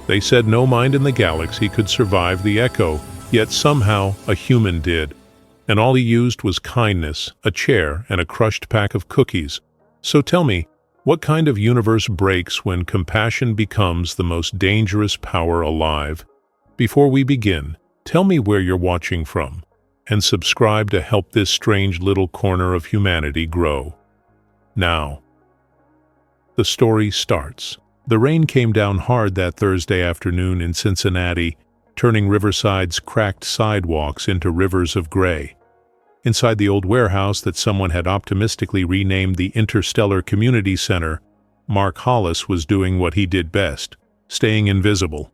They said no mind in the galaxy could survive the echo, yet somehow a human did. And all he used was kindness, a chair, and a crushed pack of cookies. So tell me, what kind of universe breaks when compassion becomes the most dangerous power alive? Before we begin, tell me where you're watching from, and subscribe to help this strange little corner of humanity grow. Now, the story starts. The rain came down hard that Thursday afternoon in Cincinnati, turning Riverside's cracked sidewalks into rivers of gray. Inside the old warehouse that someone had optimistically renamed the Interstellar Community Center, Mark Hollis was doing what he did best, staying invisible.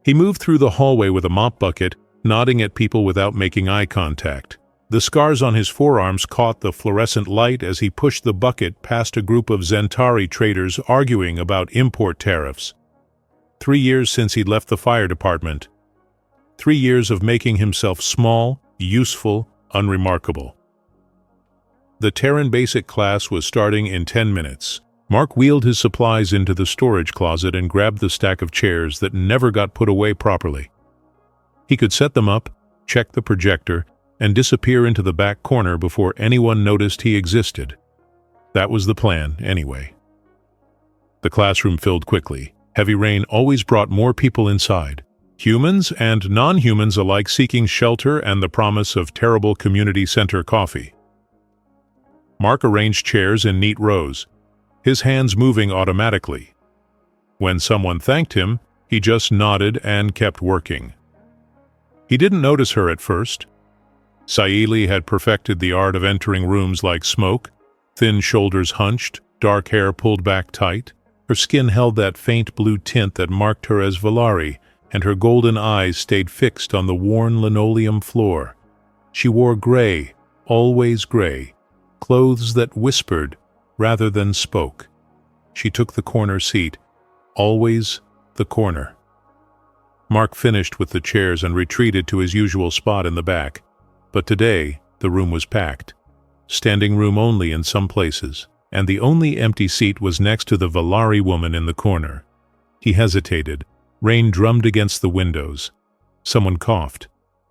He moved through the hallway with a mop bucket, nodding at people without making eye contact. The scars on his forearms caught the fluorescent light as he pushed the bucket past a group of Zentari traders arguing about import tariffs. 3 years since he'd left the fire department. 3 years of making himself small, useful, unremarkable. The Terran Basic class was starting in 10 minutes. Mark wheeled his supplies into the storage closet and grabbed the stack of chairs that never got put away properly. He could set them up, check the projector, and disappear into the back corner before anyone noticed he existed. That was the plan, anyway. The classroom filled quickly. Heavy rain always brought more people inside, humans and non-humans alike seeking shelter and the promise of terrible community center coffee. Mark arranged chairs in neat rows, his hands moving automatically. When someone thanked him, he just nodded and kept working. He didn't notice her at first. Saili had perfected the art of entering rooms like smoke, thin shoulders hunched, dark hair pulled back tight. Her skin held that faint blue tint that marked her as Valari, and her golden eyes stayed fixed on the worn linoleum floor. She wore gray, always gray, clothes that whispered rather than spoke. She took the corner seat, always the corner. Mark finished with the chairs and retreated to his usual spot in the back. But today, the room was packed. Standing room only in some places, and the only empty seat was next to the Valari woman in the corner. He hesitated. Rain drummed against the windows. Someone coughed.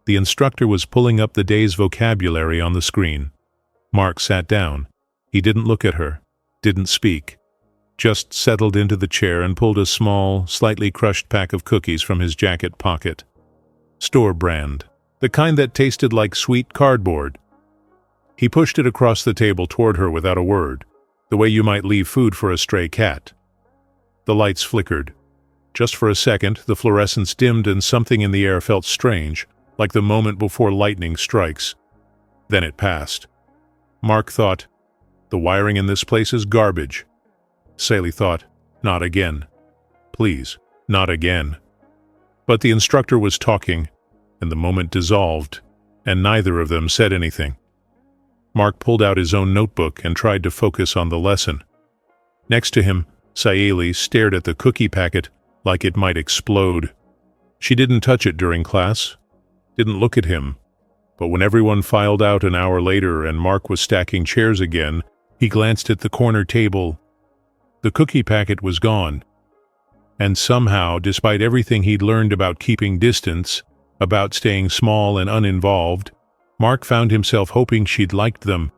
The instructor was pulling up the day's vocabulary on the screen. Mark sat down. He didn't look at her, didn't speak, just settled into the chair and pulled a small, slightly crushed pack of cookies from his jacket pocket. Store brand. The kind that tasted like sweet cardboard. He pushed it across the table toward her without a word, the way you might leave food for a stray cat. The lights flickered. Just for a second, the fluorescence dimmed and something in the air felt strange, like the moment before lightning strikes. Then it passed. Mark thought, the wiring in this place is garbage. Saili thought, not again. Please, not again. But the instructor was talking, and the moment dissolved, and neither of them said anything. Mark pulled out his own notebook and tried to focus on the lesson. Next to him, Saili stared at the cookie packet like it might explode. She didn't touch it during class, didn't look at him, but when everyone filed out an hour later and Mark was stacking chairs again, he glanced at the corner table. The cookie packet was gone. And somehow, despite everything he'd learned about keeping distance, about staying small and uninvolved, Mark found himself hoping she'd liked them.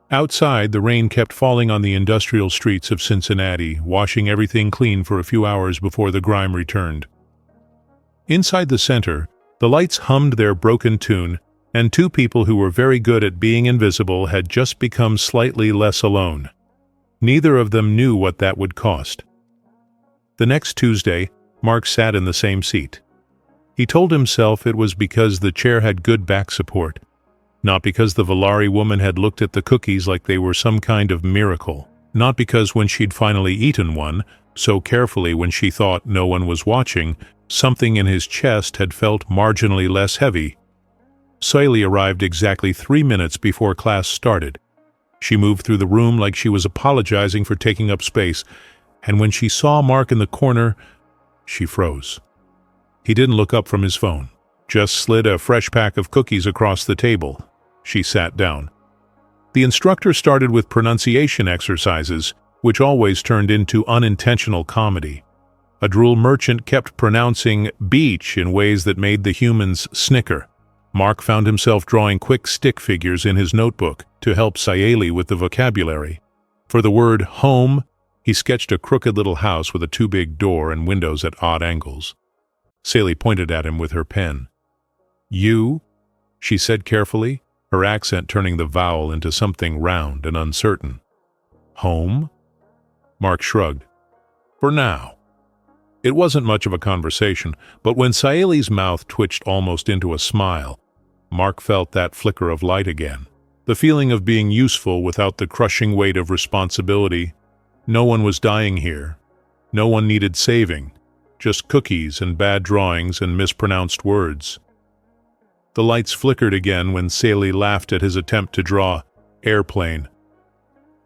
Outside, the rain kept falling on the industrial streets of Cincinnati, washing everything clean for a few hours before the grime returned. Inside the center, the lights hummed their broken tune, and two people who were very good at being invisible had just become slightly less alone. Neither of them knew what that would cost. The next Tuesday, Mark sat in the same seat. He told himself it was because the chair had good back support, not because the Valari woman had looked at the cookies like they were some kind of miracle, not because when she'd finally eaten one, so carefully when she thought no one was watching, something in his chest had felt marginally less heavy. Saili arrived exactly 3 minutes before class started. She moved through the room like she was apologizing for taking up space, and when she saw Mark in the corner, she froze. He didn't look up from his phone, just slid a fresh pack of cookies across the table. She sat down. The instructor started with pronunciation exercises, which always turned into unintentional comedy. A drool merchant kept pronouncing beach in ways that made the humans snicker. Mark found himself drawing quick stick figures in his notebook to help Sayeli with the vocabulary. For the word home, he sketched a crooked little house with a too big door and windows at odd angles. Sayeli pointed at him with her pen. "You?" she said carefully, her accent turning the vowel into something round and uncertain. "Home?" Mark shrugged. "For now." It wasn't much of a conversation, but when Sayeli's mouth twitched almost into a smile, Mark felt that flicker of light again. The feeling of being useful without the crushing weight of responsibility. No one was dying here. No one needed saving. Just cookies and bad drawings and mispronounced words. The lights flickered again when Sayeli laughed at his attempt to draw airplane.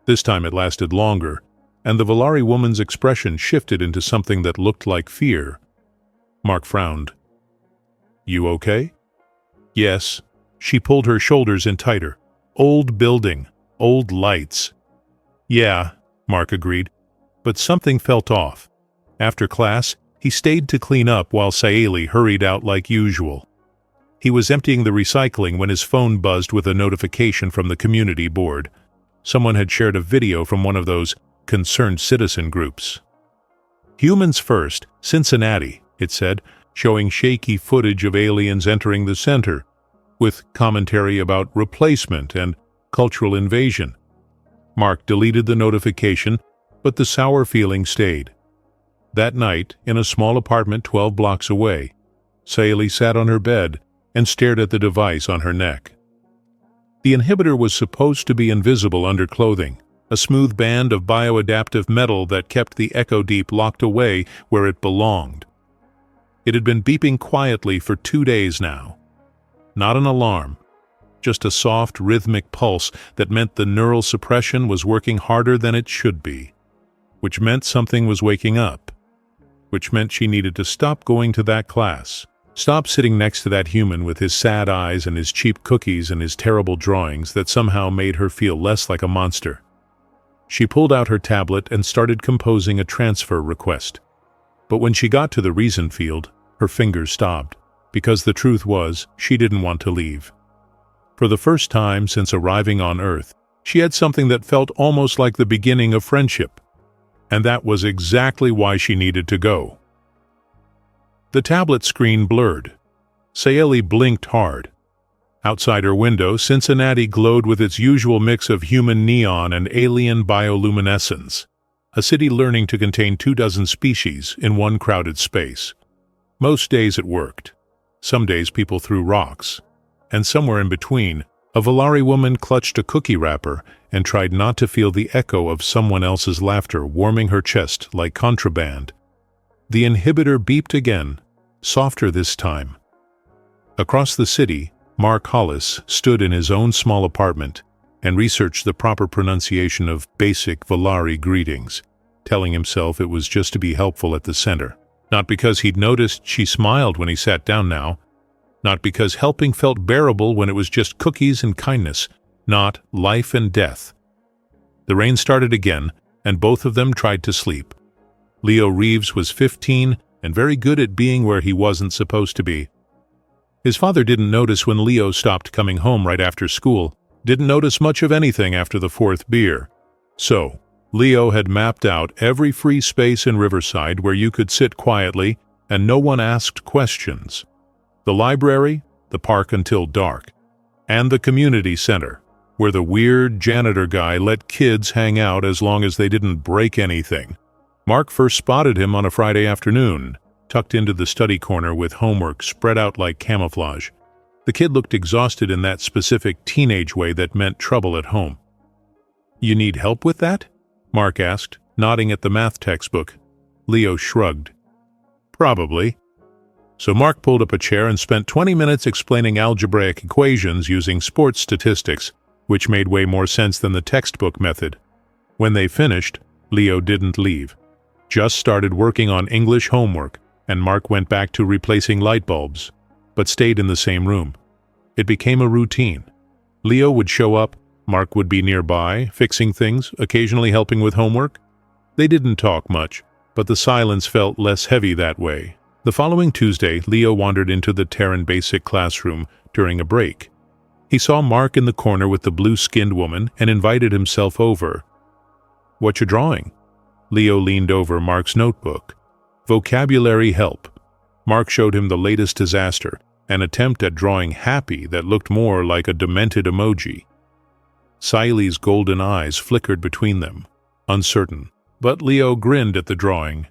This time it lasted longer, and the Volari woman's expression shifted into something that looked like fear. Mark frowned. "You okay?" "Yes." She pulled her shoulders in tighter. "Old building, old lights." "Yeah," Mark agreed, but something felt off. After class, he stayed to clean up while Sayeli hurried out like usual. He was emptying the recycling when his phone buzzed with a notification from the community board. Someone had shared a video from one of those concerned citizen groups. "Humans First, Cincinnati," it said, showing shaky footage of aliens entering the center, with commentary about replacement and cultural invasion. Mark deleted the notification, but the sour feeling stayed. That night, in a small apartment 12 blocks away, Sayeli sat on her bed and stared at the device on her neck. The inhibitor was supposed to be invisible under clothing, a smooth band of bioadaptive metal that kept the echo deep locked away where it belonged. It had been beeping quietly for 2 days now. Not an alarm, just a soft, rhythmic pulse that meant the neural suppression was working harder than it should be, which meant something was waking up, which meant she needed to stop going to that class, stop sitting next to that human with his sad eyes and his cheap cookies and his terrible drawings that somehow made her feel less like a monster. She pulled out her tablet and started composing a transfer request. But when she got to the reason field, her fingers stopped, because the truth was she didn't want to leave. For the first time since arriving on Earth, she had something that felt almost like the beginning of friendship. And that was exactly why she needed to go. The tablet screen blurred. Sayeli blinked hard. Outside her window, Cincinnati glowed with its usual mix of human neon and alien bioluminescence, a city learning to contain 24 species in one crowded space. Most days it worked. Some days people threw rocks. And somewhere in between, a Volari woman clutched a cookie wrapper and tried not to feel the echo of someone else's laughter warming her chest like contraband. The inhibitor beeped again, softer this time. Across the city, Mark Hollis stood in his own small apartment and researched the proper pronunciation of basic Volari greetings, telling himself it was just to be helpful at the center. Not because he'd noticed she smiled when he sat down now, not because helping felt bearable when it was just cookies and kindness, not life and death. The rain started again, and both of them tried to sleep. Leo Reeves was 15 and very good at being where he wasn't supposed to be. His father didn't notice when Leo stopped coming home right after school, didn't notice much of anything after the 4th beer. So, Leo had mapped out every free space in Riverside where you could sit quietly and no one asked questions. The library, the park until dark, and the community center, where the weird janitor guy let kids hang out as long as they didn't break anything. Mark first spotted him on a Friday afternoon, tucked into the study corner with homework spread out like camouflage. The kid looked exhausted in that specific teenage way that meant trouble at home. "You need help with that?" Mark asked, nodding at the math textbook. Leo shrugged. "Probably." So Mark pulled up a chair and spent 20 minutes explaining algebraic equations using sports statistics, which made way more sense than the textbook method. When they finished, Leo didn't leave. Just started working on English homework, and Mark went back to replacing light bulbs, but stayed in the same room. It became a routine. Leo would show up, Mark would be nearby, fixing things, occasionally helping with homework. They didn't talk much, but the silence felt less heavy that way. The following Tuesday, Leo wandered into the Terran Basic classroom during a break. He saw Mark in the corner with the blue-skinned woman and invited himself over. "What you drawing?" Leo leaned over Mark's notebook. "Vocabulary help." Mark showed him the latest disaster, an attempt at drawing happy that looked more like a demented emoji. Siley's golden eyes flickered between them, uncertain. But Leo grinned at the drawing,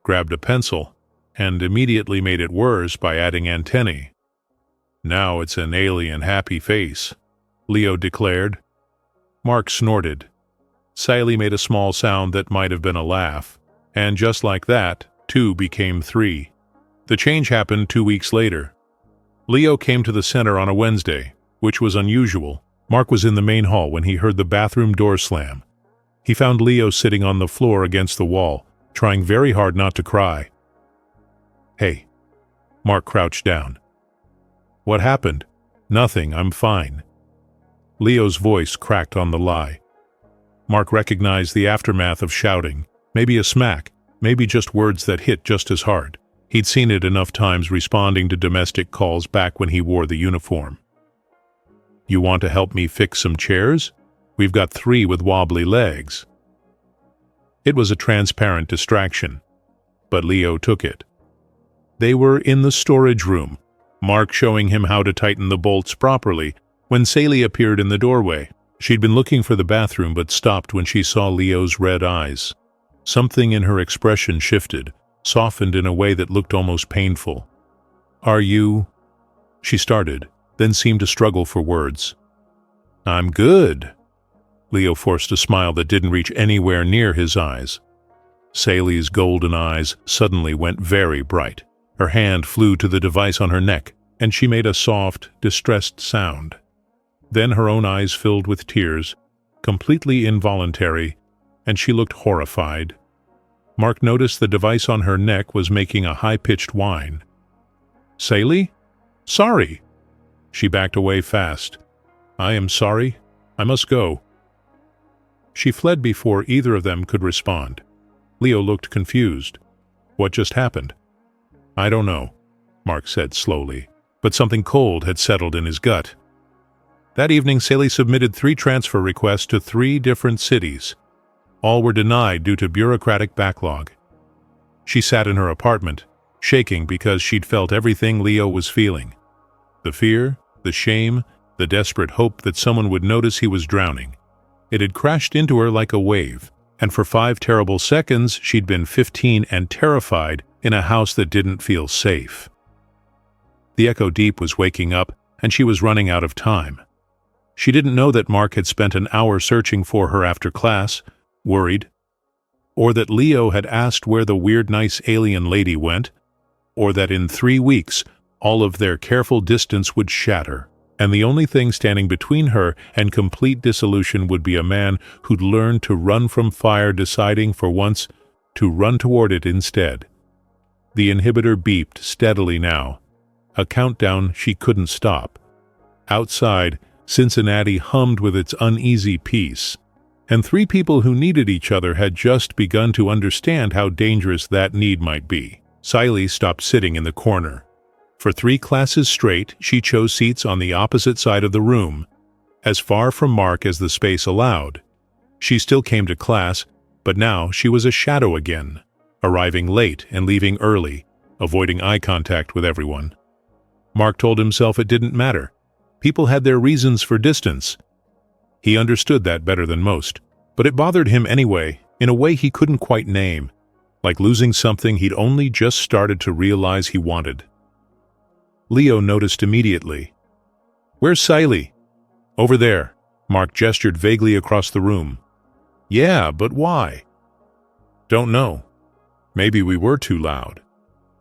grabbed a pencil, and immediately made it worse by adding antennae. "Now it's an alien happy face," Leo declared. Mark snorted. Siley made a small sound that might have been a laugh, and just like that, 2 became 3. The change happened 2 weeks later. Leo came to the center on a Wednesday, which was unusual. Mark was in the main hall when he heard the bathroom door slam. He found Leo sitting on the floor against the wall, trying very hard not to cry. "Hey." Mark crouched down. "What happened?" "Nothing, I'm fine." Leo's voice cracked on the lie. Mark recognized the aftermath of shouting, maybe a smack, maybe just words that hit just as hard. He'd seen it enough times responding to domestic calls back when he wore the uniform. "You want to help me fix some chairs? We've got 3 with wobbly legs." It was a transparent distraction, but Leo took it. They were in the storage room, Mark showing him how to tighten the bolts properly, when Saley appeared in the doorway. She'd been looking for the bathroom but stopped when she saw Leo's red eyes. Something in her expression shifted, softened in a way that looked almost painful. "Are you—" she started, then seemed to struggle for words. "I'm good." Leo forced a smile that didn't reach anywhere near his eyes. Saley's golden eyes suddenly went very bright. Her hand flew to the device on her neck, and she made a soft, distressed sound. Then her own eyes filled with tears, completely involuntary, and she looked horrified. Mark noticed the device on her neck was making a high-pitched whine. "Saley? Sorry." She backed away fast. "I am sorry. I must go." She fled before either of them could respond. Leo looked confused. "What just happened?" "I don't know," Mark said slowly, but something cold had settled in his gut. That evening, Saley submitted 3 transfer requests to 3 different cities. All were denied due to bureaucratic backlog. She sat in her apartment, shaking because she'd felt everything Leo was feeling. The fear, the shame, the desperate hope that someone would notice he was drowning. It had crashed into her like a wave, and for 5 terrible seconds she'd been 15 and terrified in a house that didn't feel safe. The Echo Deep was waking up, and she was running out of time. She didn't know that Mark had spent an hour searching for her after class, worried, or that Leo had asked where the weird nice alien lady went, or that in 3 weeks all of their careful distance would shatter, and the only thing standing between her and complete dissolution would be a man who'd learned to run from fire, deciding for once to run toward it instead. The inhibitor beeped steadily now, a countdown she couldn't stop. Outside, Cincinnati hummed with its uneasy peace, and 3 people who needed each other had just begun to understand how dangerous that need might be. Siley stopped sitting in the corner. For 3 classes straight, she chose seats on the opposite side of the room, as far from Mark as the space allowed. She still came to class, but now she was a shadow again, arriving late and leaving early, avoiding eye contact with everyone. Mark told himself it didn't matter. People had their reasons for distance. He understood that better than most, but it bothered him anyway, in a way he couldn't quite name, like losing something he'd only just started to realize he wanted. Leo noticed immediately. "Where's Siley?" "Over there." Mark gestured vaguely across the room. "Yeah, but why?" "Don't know. Maybe we were too loud."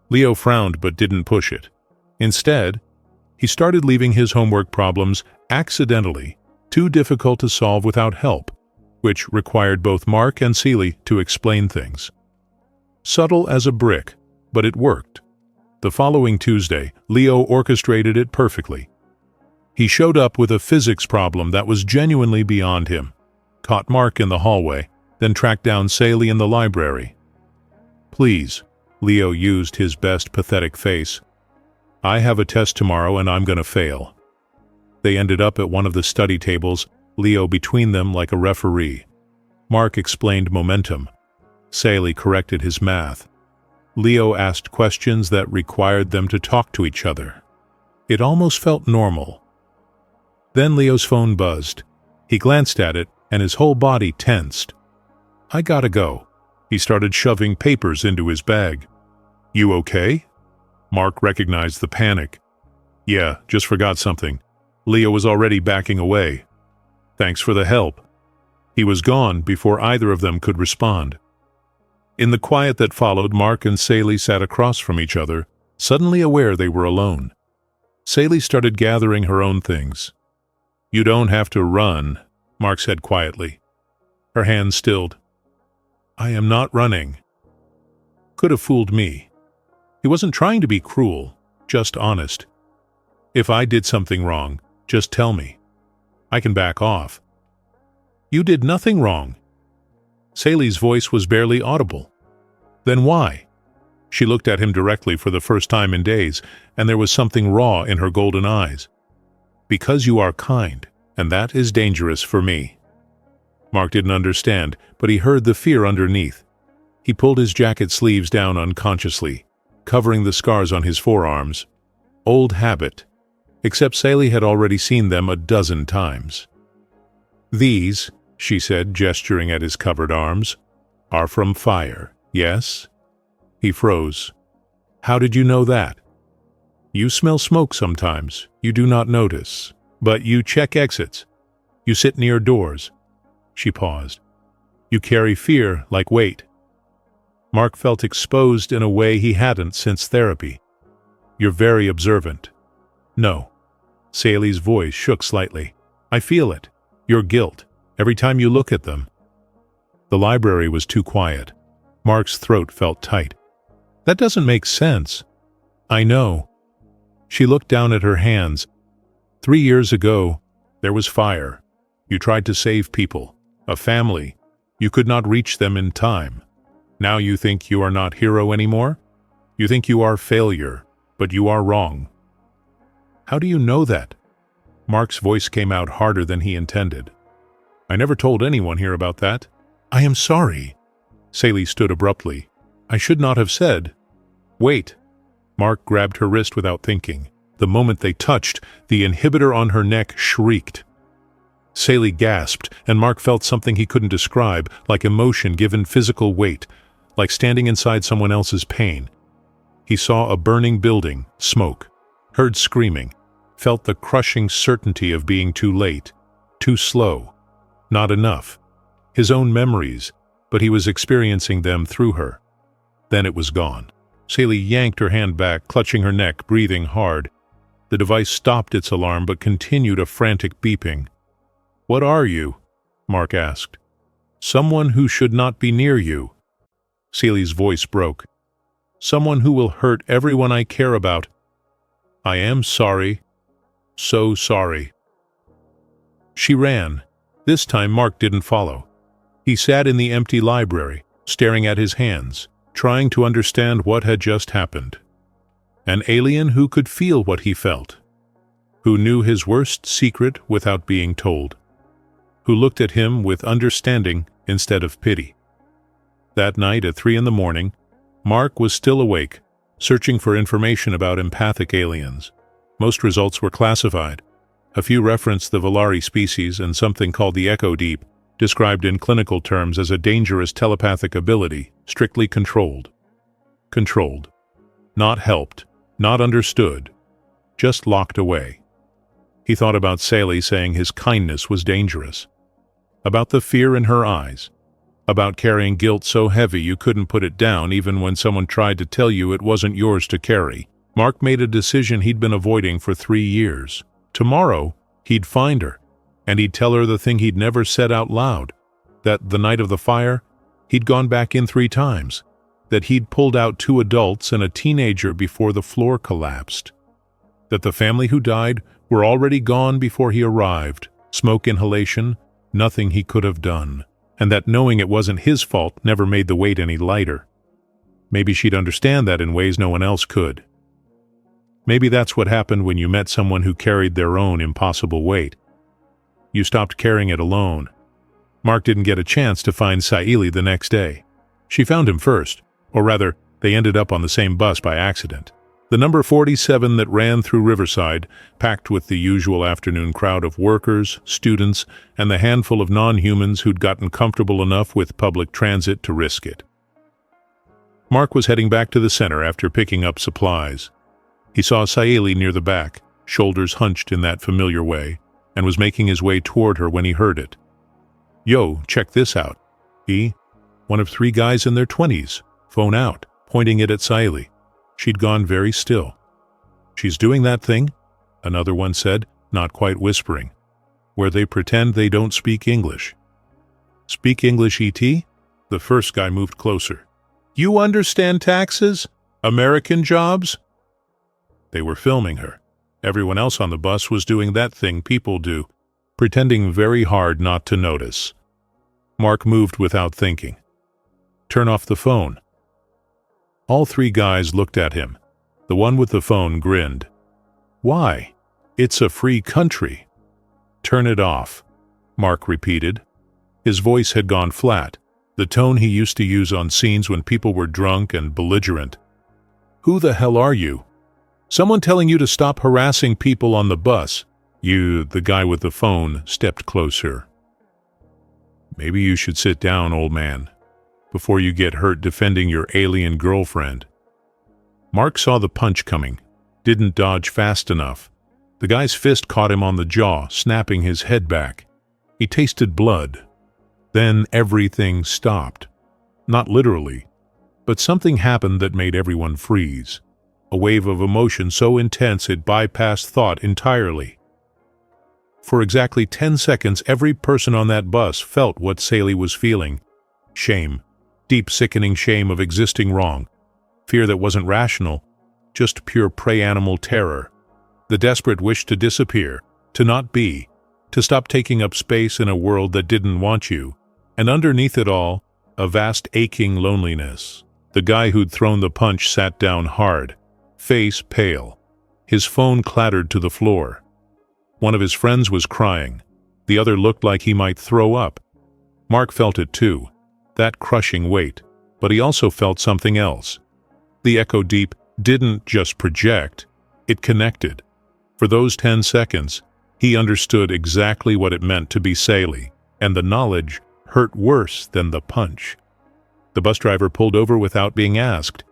Leo frowned but didn't push it. Instead, he started leaving his homework problems accidentally, too difficult to solve without help, which required both Mark and Seeley to explain things. Subtle as a brick, but it worked. The following Tuesday, Leo orchestrated it perfectly. He showed up with a physics problem that was genuinely beyond him, caught Mark in the hallway, then tracked down Saley in the library. Please, Leo used his best pathetic face. I have a test tomorrow and I'm gonna fail. They ended up at one of the study tables, Leo between them like a referee. Mark explained momentum. Sally corrected his math. Leo asked questions that required them to talk to each other. It almost felt normal. Then Leo's phone buzzed. He glanced at it, and his whole body tensed. I gotta go. He started shoving papers into his bag. You okay? Mark recognized the panic. Yeah, just forgot something. Leo was already backing away. Thanks for the help. He was gone before either of them could respond. In the quiet that followed, Mark and Sally sat across from each other, suddenly aware they were alone. Sally started gathering her own things. You don't have to run, Mark said quietly. Her hands stilled. I am not running. Could have fooled me. He wasn't trying to be cruel, just honest. If I did something wrong, just tell me. I can back off. You did nothing wrong. Sally's voice was barely audible. Then why? She looked at him directly for the first time in days, and there was something raw in her golden eyes. Because you are kind, and that is dangerous for me. Mark didn't understand, but he heard the fear underneath. He pulled his jacket sleeves down unconsciously, covering the scars on his forearms. Old habit, except Sally had already seen them a dozen times. These, she said, gesturing at his covered arms, are from fire, yes? He froze. How did you know that? You smell smoke sometimes, you do not notice, but you check exits. You sit near doors. She paused. You carry fear like weight. Mark felt exposed in a way he hadn't since therapy. You're very observant. No. Sally's voice shook slightly. I feel it. Your guilt. Every time you look at them. The library was too quiet. Mark's throat felt tight. That doesn't make sense. I know. She looked down at her hands. 3 years ago, there was fire. You tried to save people, a family. You could not reach them in time. Now you think you are not hero anymore? You think you are failure, but you are wrong. How do you know that? Mark's voice came out harder than he intended. I never told anyone here about that. I am sorry. Sally stood abruptly. I should not have said. Wait. Mark grabbed her wrist without thinking. The moment they touched, the inhibitor on her neck shrieked. Sally gasped, and Mark felt something he couldn't describe, like emotion given physical weight, like standing inside someone else's pain. He saw a burning building, smoke, heard screaming, felt the crushing certainty of being too late, too slow, not enough. His own memories, but he was experiencing them through her. Then it was gone. Sally yanked her hand back, clutching her neck, breathing hard. The device stopped its alarm but continued a frantic beeping. What are you? Mark asked. Someone who should not be near you. Sally's voice broke. Someone who will hurt everyone I care about. I am sorry. So sorry. She ran. This time Mark didn't follow. He sat in the empty library, staring at his hands, trying to understand what had just happened. An alien who could feel what he felt, who knew his worst secret without being told, who looked at him with understanding instead of pity. That night at 3 a.m, Mark was still awake, searching for information about empathic aliens. Most results were classified. A few referenced the Volari species and something called the Echo Deep, described in clinical terms as a dangerous telepathic ability, strictly controlled. Controlled. Not helped, not understood, just locked away. He thought about Sally saying his kindness was dangerous, about the fear in her eyes, about carrying guilt so heavy you couldn't put it down even when someone tried to tell you it wasn't yours to carry. Mark made a decision he'd been avoiding for 3 years. Tomorrow, he'd find her, and he'd tell her the thing he'd never said out loud, that the night of the fire, he'd gone back in 3 times, that he'd pulled out 2 adults and a teenager before the floor collapsed, that the family who died were already gone before he arrived, smoke inhalation, nothing he could have done, and that knowing it wasn't his fault never made the weight any lighter. Maybe she'd understand that in ways no one else could. Maybe that's what happened when you met someone who carried their own impossible weight. You stopped carrying it alone. Mark didn't get a chance to find Saili the next day. She found him first, or rather, they ended up on the same bus by accident. The number 47 that ran through Riverside, packed with the usual afternoon crowd of workers, students, and the handful of non-humans who'd gotten comfortable enough with public transit to risk it. Mark was heading back to the center after picking up supplies. He saw Saili near the back, shoulders hunched in that familiar way, and was making his way toward her when he heard it. "Yo, check this out." One of 3 guys in their 20s, phone out, pointing it at Saili. She'd gone very still. "She's doing that thing," another one said, not quite whispering, "where they pretend they don't speak English." "Speak English, E.T.?" The first guy moved closer. "You understand taxes? American jobs?" They were filming her. Everyone else on the bus was doing that thing people do, pretending very hard not to notice. Mark moved without thinking. "Turn off the phone." All 3 guys looked at him. The one with the phone grinned. "Why? It's a free country." "Turn it off," Mark repeated. His voice had gone flat, the tone he used to use on scenes when people were drunk and belligerent. "Who the hell are you? Someone telling you to stop harassing people on the bus." The guy with the phone stepped closer. "Maybe you should sit down, old man, before you get hurt defending your alien girlfriend." Mark saw the punch coming, didn't dodge fast enough. The guy's fist caught him on the jaw, snapping his head back. He tasted blood. Then everything stopped. Not literally, but something happened that made everyone freeze. A wave of emotion so intense it bypassed thought entirely. For exactly 10 seconds, every person on that bus felt what Saili was feeling. Shame. Deep, sickening shame of existing wrong. Fear that wasn't rational, just pure prey animal terror. The desperate wish to disappear, to not be, to stop taking up space in a world that didn't want you. And underneath it all, a vast aching loneliness. The guy who'd thrown the punch sat down hard, face pale. His phone clattered to the floor. One of his friends was crying. The other looked like he might throw up. Mark felt it too, that crushing weight, but he also felt something else. The echo deep didn't just project, it connected. For those 10 seconds, he understood exactly what it meant to be Saili, and the knowledge hurt worse than the punch. The bus driver pulled over without being asked.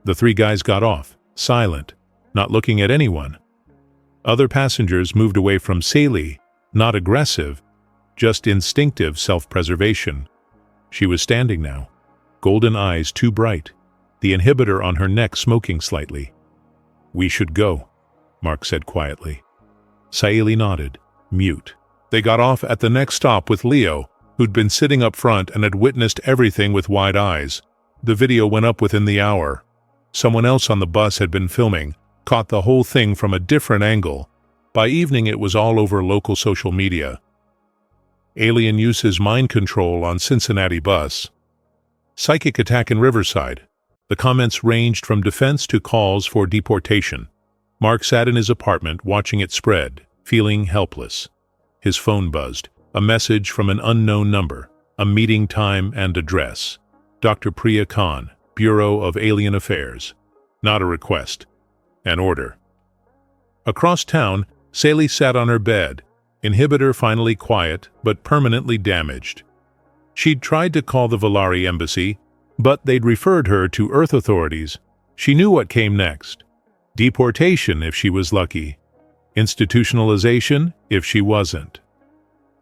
The 3 guys got off, silent, not looking at anyone. Other passengers moved away from Saili, not aggressive, just instinctive self-preservation. She was standing now, golden eyes too bright, the inhibitor on her neck smoking slightly. "We should go," Mark said quietly. Saili nodded, mute. They got off at the next stop with Leo, who'd been sitting up front and had witnessed everything with wide eyes. The video went up within the hour. Someone else on the bus had been filming, caught the whole thing from a different angle. By evening it was all over local social media. Alien uses mind control on Cincinnati bus. Psychic attack in Riverside. The comments ranged from defense to calls for deportation. Mark sat in his apartment watching it spread, feeling helpless. His phone buzzed. A message from an unknown number. A meeting time and address. Dr. Priya Khan, Bureau of Alien Affairs. Not a request. An order. Across town, Saili sat on her bed, inhibitor finally quiet but permanently damaged. She'd tried to call the Valari embassy, but they'd referred her to Earth authorities. She knew what came next. Deportation if she was lucky. Institutionalization if she wasn't.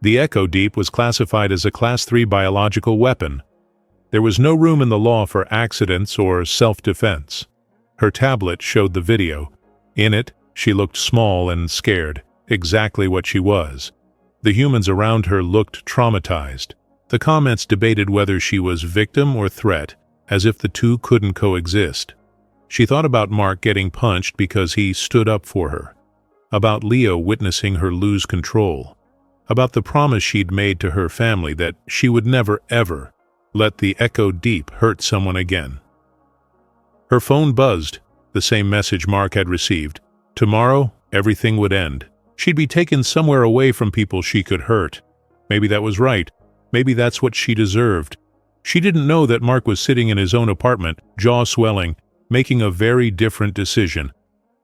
The Echo Deep was classified as a Class 3 biological weapon. There was no room in the law for accidents or self-defense. Her tablet showed the video. In it, she looked small and scared, exactly what she was. The humans around her looked traumatized. The comments debated whether she was victim or threat, as if the two couldn't coexist. She thought about Mark getting punched because he stood up for her, about Leo witnessing her lose control, about the promise she'd made to her family that she would never, ever let the Echo Deep hurt someone again. Her phone buzzed, the same message Mark had received. Tomorrow, everything would end. She'd be taken somewhere away from people she could hurt. Maybe that was right. Maybe that's what she deserved. She didn't know that Mark was sitting in his own apartment, jaw swelling, making a very different decision.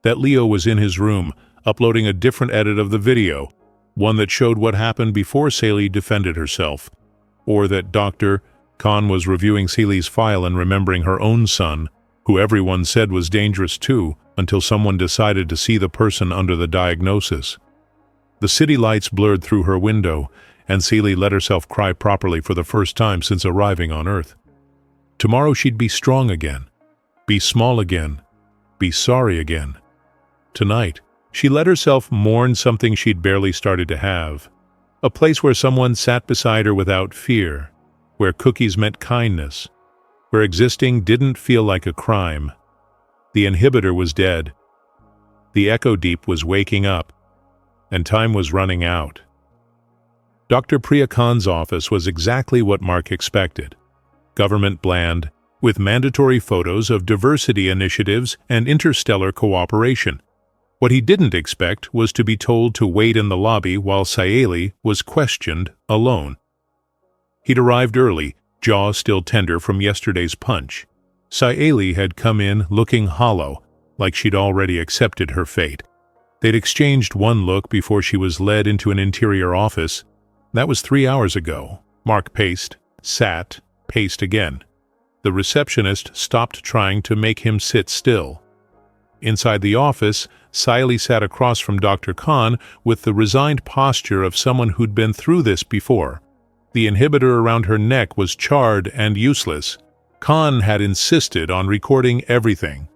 That Leo was in his room, uploading a different edit of the video, one that showed what happened before Saley defended herself. Or that Dr. Khan was reviewing Saley's file and remembering her own son, who everyone said was dangerous too, until someone decided to see the person under the diagnosis. The city lights blurred through her window, and Saley let herself cry properly for the first time since arriving on Earth. Tomorrow she'd be strong again, be small again, be sorry again. Tonight, she let herself mourn something she'd barely started to have. A place where someone sat beside her without fear, where cookies meant kindness, where existing didn't feel like a crime. The inhibitor was dead. The echo deep was waking up, and time was running out. Dr. Priya Khan's office was exactly what Mark expected. Government bland, with mandatory photos of diversity initiatives and interstellar cooperation. What he didn't expect was to be told to wait in the lobby while Saley was questioned alone. He'd arrived early, jaw still tender from yesterday's punch. Saley had come in looking hollow, like she'd already accepted her fate. They'd exchanged one look before she was led into an interior office. That was 3 hours ago. Mark paced, sat, paced again. The receptionist stopped trying to make him sit still. Inside the office, Saley sat across from Dr. Khan with the resigned posture of someone who'd been through this before. The inhibitor around her neck was charred and useless. Khan had insisted on recording everything.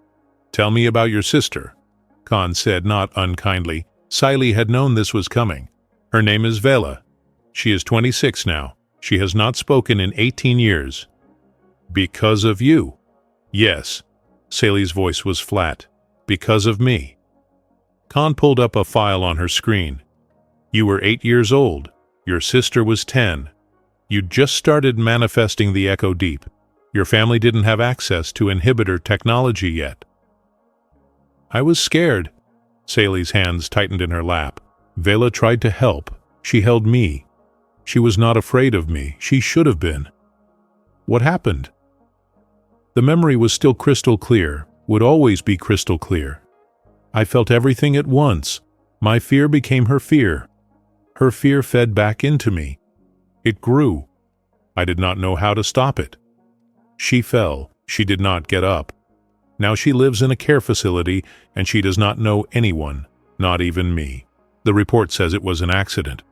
"Tell me about your sister," Khan said, not unkindly. Saley had known this was coming. "Her name is Vela. She is 26 now. She has not spoken in 18 years. "Because of you." "Yes." Saley's voice was flat. "Because of me." Khan pulled up a file on her screen. "You were 8 years old. Your sister was 10. You'd just started manifesting the Echo Deep. Your family didn't have access to inhibitor technology yet." "I was scared." Saley's hands tightened in her lap. "Vela tried to help. She held me. She was not afraid of me. She should have been." "What happened?" The memory was still crystal clear, would always be crystal clear. "I felt everything at once. My fear became her fear. Her fear fed back into me. It grew. I did not know how to stop it. She fell. She did not get up. Now she lives in a care facility, and she does not know anyone, not even me. The report says it was an accident."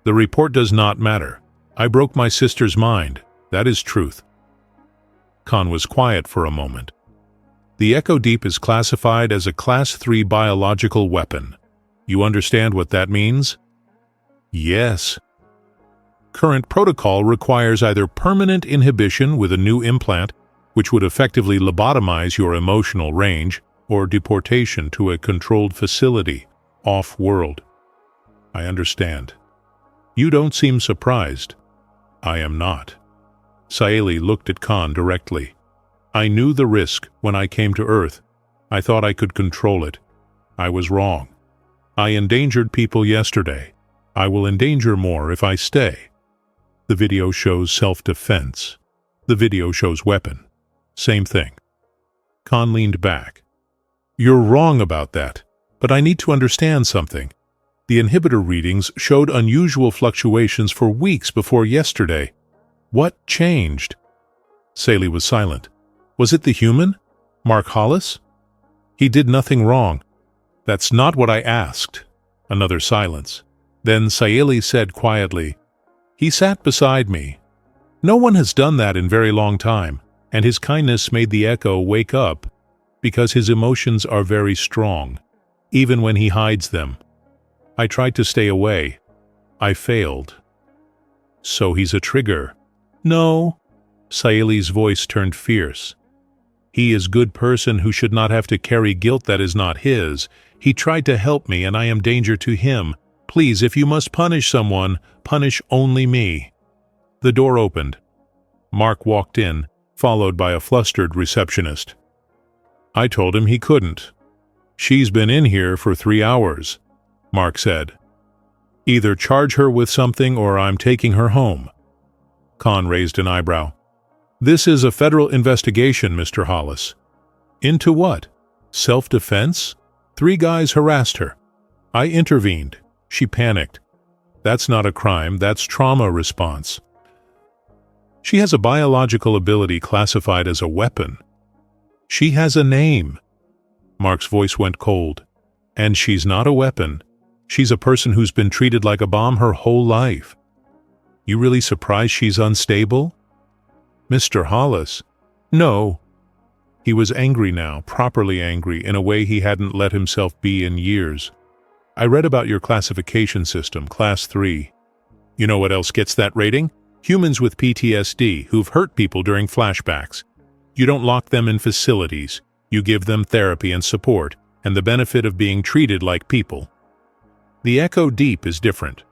"The report does not matter. I broke my sister's mind. That is truth." Khan was quiet for a moment. "The Echo Deep is classified as a Class 3 biological weapon. You understand what that means?" "Yes." "Current protocol requires either permanent inhibition with a new implant, which would effectively lobotomize your emotional range, or deportation to a controlled facility, off-world." "I understand." "You don't seem surprised." "I am not." Saley looked at Khan directly. "I knew the risk when I came to Earth. I thought I could control it. I was wrong. I endangered people yesterday. I will endanger more if I stay." The video shows self-defense. The video shows weapon. Same thing. Khan leaned back. "You're wrong about that, but I need to understand something. The inhibitor readings showed unusual fluctuations for weeks before yesterday. What changed?" Saley was silent. "Was it the human? Mark Hollis?" "He did nothing wrong." "That's not what I asked." Another silence. Then Saley said quietly, "He sat beside me. No one has done that in very long time, and his kindness made the Echo wake up, because his emotions are very strong, even when he hides them. I tried to stay away. I failed." "So he's a trigger." "No." Saley's voice turned fierce. "He is a good person who should not have to carry guilt that is not his. He tried to help me, and I am danger to him. Please, if you must punish someone, punish only me." The door opened. Mark walked in, followed by a flustered receptionist. I told him he couldn't. She's been in here for 3 hours, Mark said. Either charge her with something or I'm taking her home. Khan raised an eyebrow. This is a federal investigation, Mr. Hollis. Into what? Self-defense? 3 guys harassed her. I intervened. She panicked. That's not a crime, that's trauma response. She has a biological ability classified as a weapon. She has a name. Mark's voice went cold. And she's not a weapon. She's a person who's been treated like a bomb her whole life. You really surprised she's unstable? Mr. Hollis. No. He was angry now, properly angry, in a way he hadn't let himself be in years. I read about your classification system, Class 3. You know what else gets that rating? Humans with PTSD who've hurt people during flashbacks. You don't lock them in facilities. You give them therapy and support, and the benefit of being treated like people. The Echo Deep is different.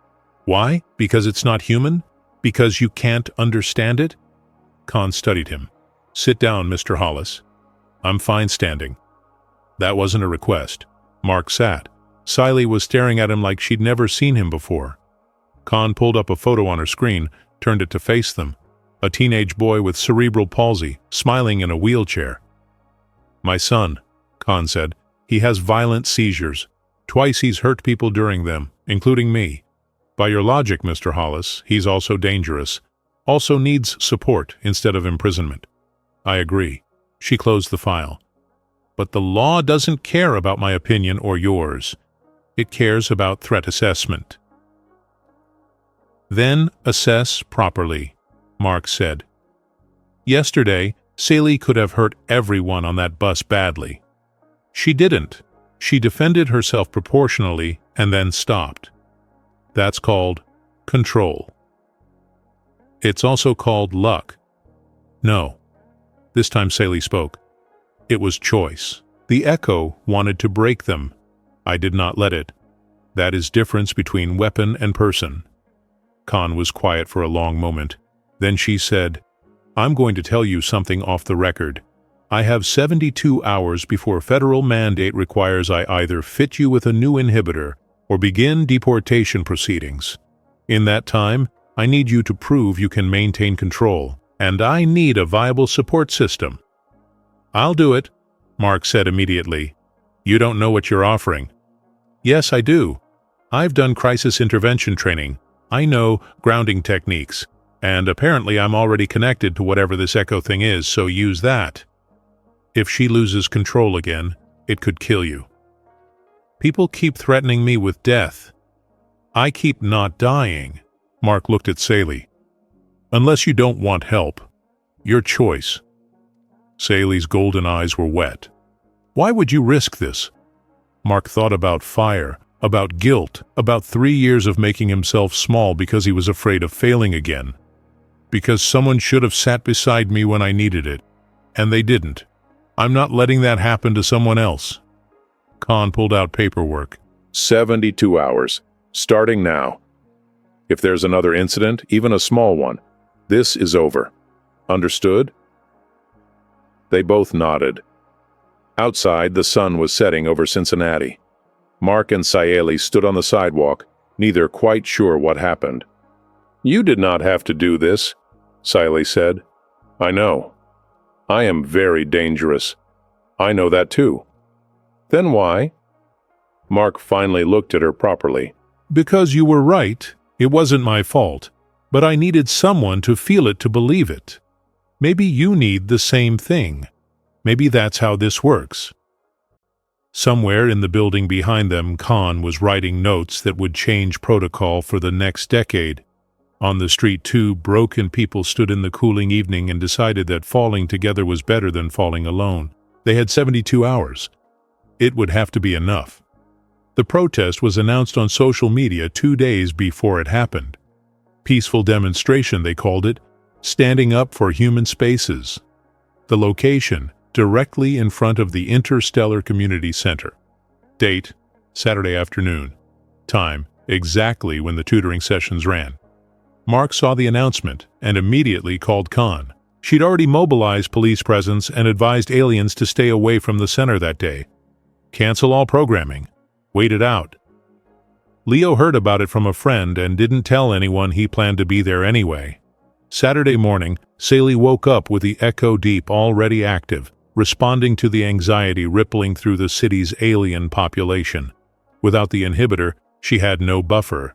Why? Because it's not human? Because you can't understand it? Khan studied him. Sit down, Mr. Hollis. I'm fine standing. That wasn't a request. Mark sat. Siley was staring at him like she'd never seen him before. Khan pulled up a photo on her screen, turned it to face them. A teenage boy with cerebral palsy, smiling in a wheelchair. My son, Khan said. He has violent seizures. Twice he's hurt people during them, including me. By your logic, Mr. Hollis, he's also dangerous. Also needs support instead of imprisonment. I agree. She closed the file. But the law doesn't care about my opinion or yours. It cares about threat assessment. Then assess properly, Mark said. Yesterday, Saley could have hurt everyone on that bus badly. She didn't. She defended herself proportionally and then stopped. That's called control. It's also called luck. No. This time Saley spoke. It was choice. The Echo wanted to break them. I did not let it. That is difference between weapon and person. Khan was quiet for a long moment. Then she said, I'm going to tell you something off the record. I have 72 hours before federal mandate requires I either fit you with a new inhibitor or begin deportation proceedings. In that time, I need you to prove you can maintain control, and I need a viable support system. I'll do it, Mark said immediately. You don't know what you're offering. Yes, I do. I've done crisis intervention training. I know grounding techniques, and apparently I'm already connected to whatever this Echo thing is, so use that. If she loses control again, it could kill you. People keep threatening me with death. I keep not dying. Mark looked at Saley. Unless you don't want help. Your choice. Saley's golden eyes were wet. Why would you risk this? Mark thought about fire, about guilt, about 3 years of making himself small because he was afraid of failing again. Because someone should have sat beside me when I needed it. And they didn't. I'm not letting that happen to someone else. Khan pulled out paperwork. 72 hours. Starting now. If there's another incident, even a small one, this is over. Understood? They both nodded. Outside, the sun was setting over Cincinnati. Mark and Sayeli stood on the sidewalk, neither quite sure what happened. You did not have to do this, Sayeli said. I know. I am very dangerous. I know that too. Then why? Mark finally looked at her properly. Because you were right. It wasn't my fault. But I needed someone to feel it to believe it. Maybe you need the same thing. Maybe that's how this works. Somewhere in the building behind them, Khan was writing notes that would change protocol for the next decade. On the street, 2 broken people stood in the cooling evening and decided that falling together was better than falling alone. They had 72 hours. It would have to be enough. The protest was announced on social media 2 days before it happened. Peaceful demonstration, they called it, standing up for human spaces. The location, directly in front of the Interstellar Community Center. Date, Saturday afternoon. Time, exactly when the tutoring sessions ran. Mark saw the announcement and immediately called Khan. She'd already mobilized police presence and advised aliens to stay away from the center that day. Cancel all programming. Wait it out. Leo heard about it from a friend and didn't tell anyone he planned to be there anyway. Saturday morning, Sally woke up with the Echo Deep already active, responding to the anxiety rippling through the city's alien population. Without the inhibitor, she had no buffer.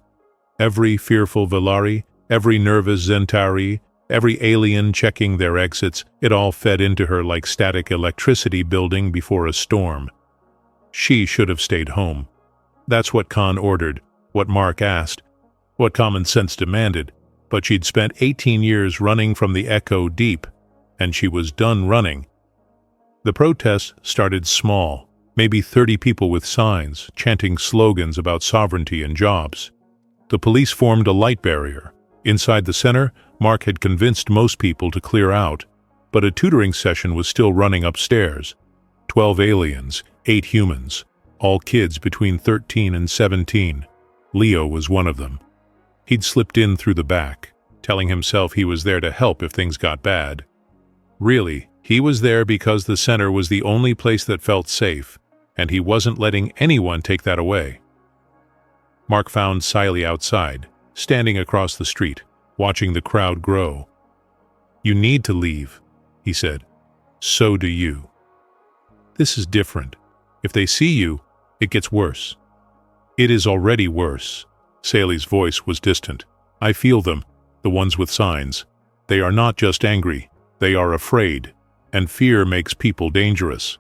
Every fearful Velari, every nervous Zentari, every alien checking their exits, it all fed into her like static electricity building before a storm. She should have stayed home. That's what Khan ordered, what Mark asked, what common sense demanded, but she'd spent 18 years running from the Echo Deep, and she was done running. The protests started small, maybe 30 people with signs, chanting slogans about sovereignty and jobs. The police formed a light barrier. Inside the center, Mark had convinced most people to clear out, but a tutoring session was still running upstairs. 12 aliens, 8 humans, all kids between 13 and 17. Leo was one of them. He'd slipped in through the back, telling himself he was there to help if things got bad. Really, he was there because the center was the only place that felt safe, and he wasn't letting anyone take that away. Mark found Sally outside, standing across the street, watching the crowd grow. "You need to leave," he said. "So do you. This is different. If they see you, it gets worse." "It is already worse." Sally's voice was distant. "I feel them, the ones with signs. They are not just angry, they are afraid, and fear makes people dangerous."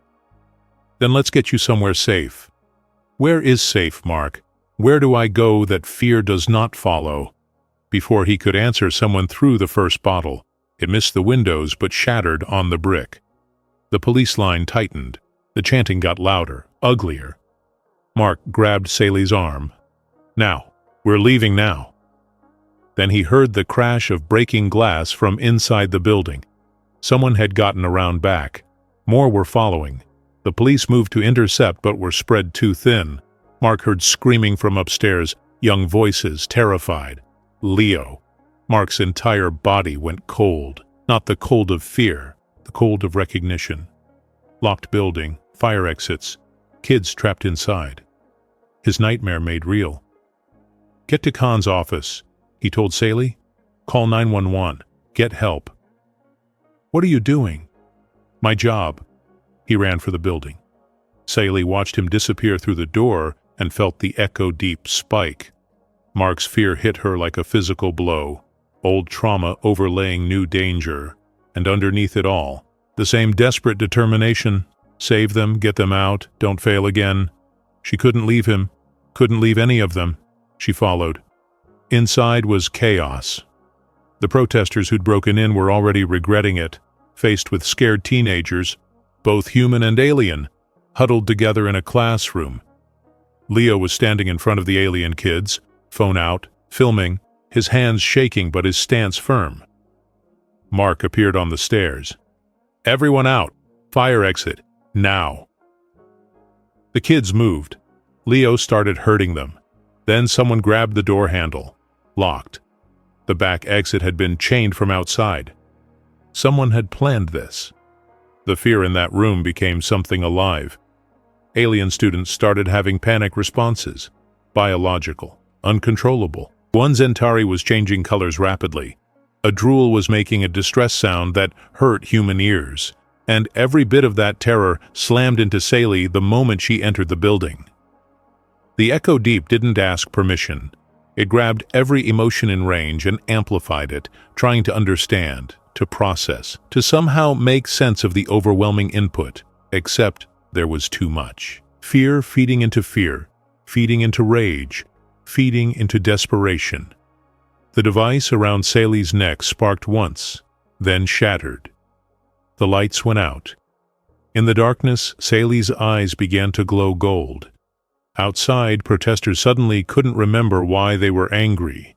"Then let's get you somewhere safe." "Where is safe, Mark? Where do I go that fear does not follow?" Before he could answer, someone threw the first bottle. It missed the windows but shattered on the brick. The police line tightened. The chanting got louder, uglier. Mark grabbed Sally's arm. "Now, we're leaving now." Then he heard the crash of breaking glass from inside the building. Someone had gotten around back. More were following. The police moved to intercept but were spread too thin. Mark heard screaming from upstairs, young voices, terrified. Leo. Mark's entire body went cold. Not the cold of fear, the cold of recognition. Locked building, fire exits, kids trapped inside. His nightmare made real. "Get to Khan's office," he told Sally. "Call 911. Get help." "What are you doing?" "My job." He ran for the building. Sally watched him disappear through the door and felt the Echo Deep spike. Mark's fear hit her like a physical blow, old trauma overlaying new danger, and underneath it all, the same desperate determination. Save them, get them out, don't fail again. She couldn't leave him, couldn't leave any of them. She followed. Inside was chaos. The protesters who'd broken in were already regretting it, faced with scared teenagers, both human and alien, huddled together in a classroom. Leo was standing in front of the alien kids, phone out, filming, his hands shaking but his stance firm. Mark appeared on the stairs. "Everyone out! Fire exit! Now!" The kids moved. Leo started hurting them. Then someone grabbed the door handle. Locked. The back exit had been chained from outside. Someone had planned this. The fear in that room became something alive. Alien students started having panic responses. Biological. Uncontrollable. One Zentari was changing colors rapidly. A drool was making a distress sound that hurt human ears. And every bit of that terror slammed into Sally the moment she entered the building. The Echo Deep didn't ask permission. It grabbed every emotion in range and amplified it, trying to understand, to process, to somehow make sense of the overwhelming input. Except there was too much. Fear feeding into fear, feeding into rage, feeding into desperation. The device around Sally's neck sparked once, then shattered. The lights went out. In the darkness, Sally's eyes began to glow gold. Outside, protesters suddenly couldn't remember why they were angry.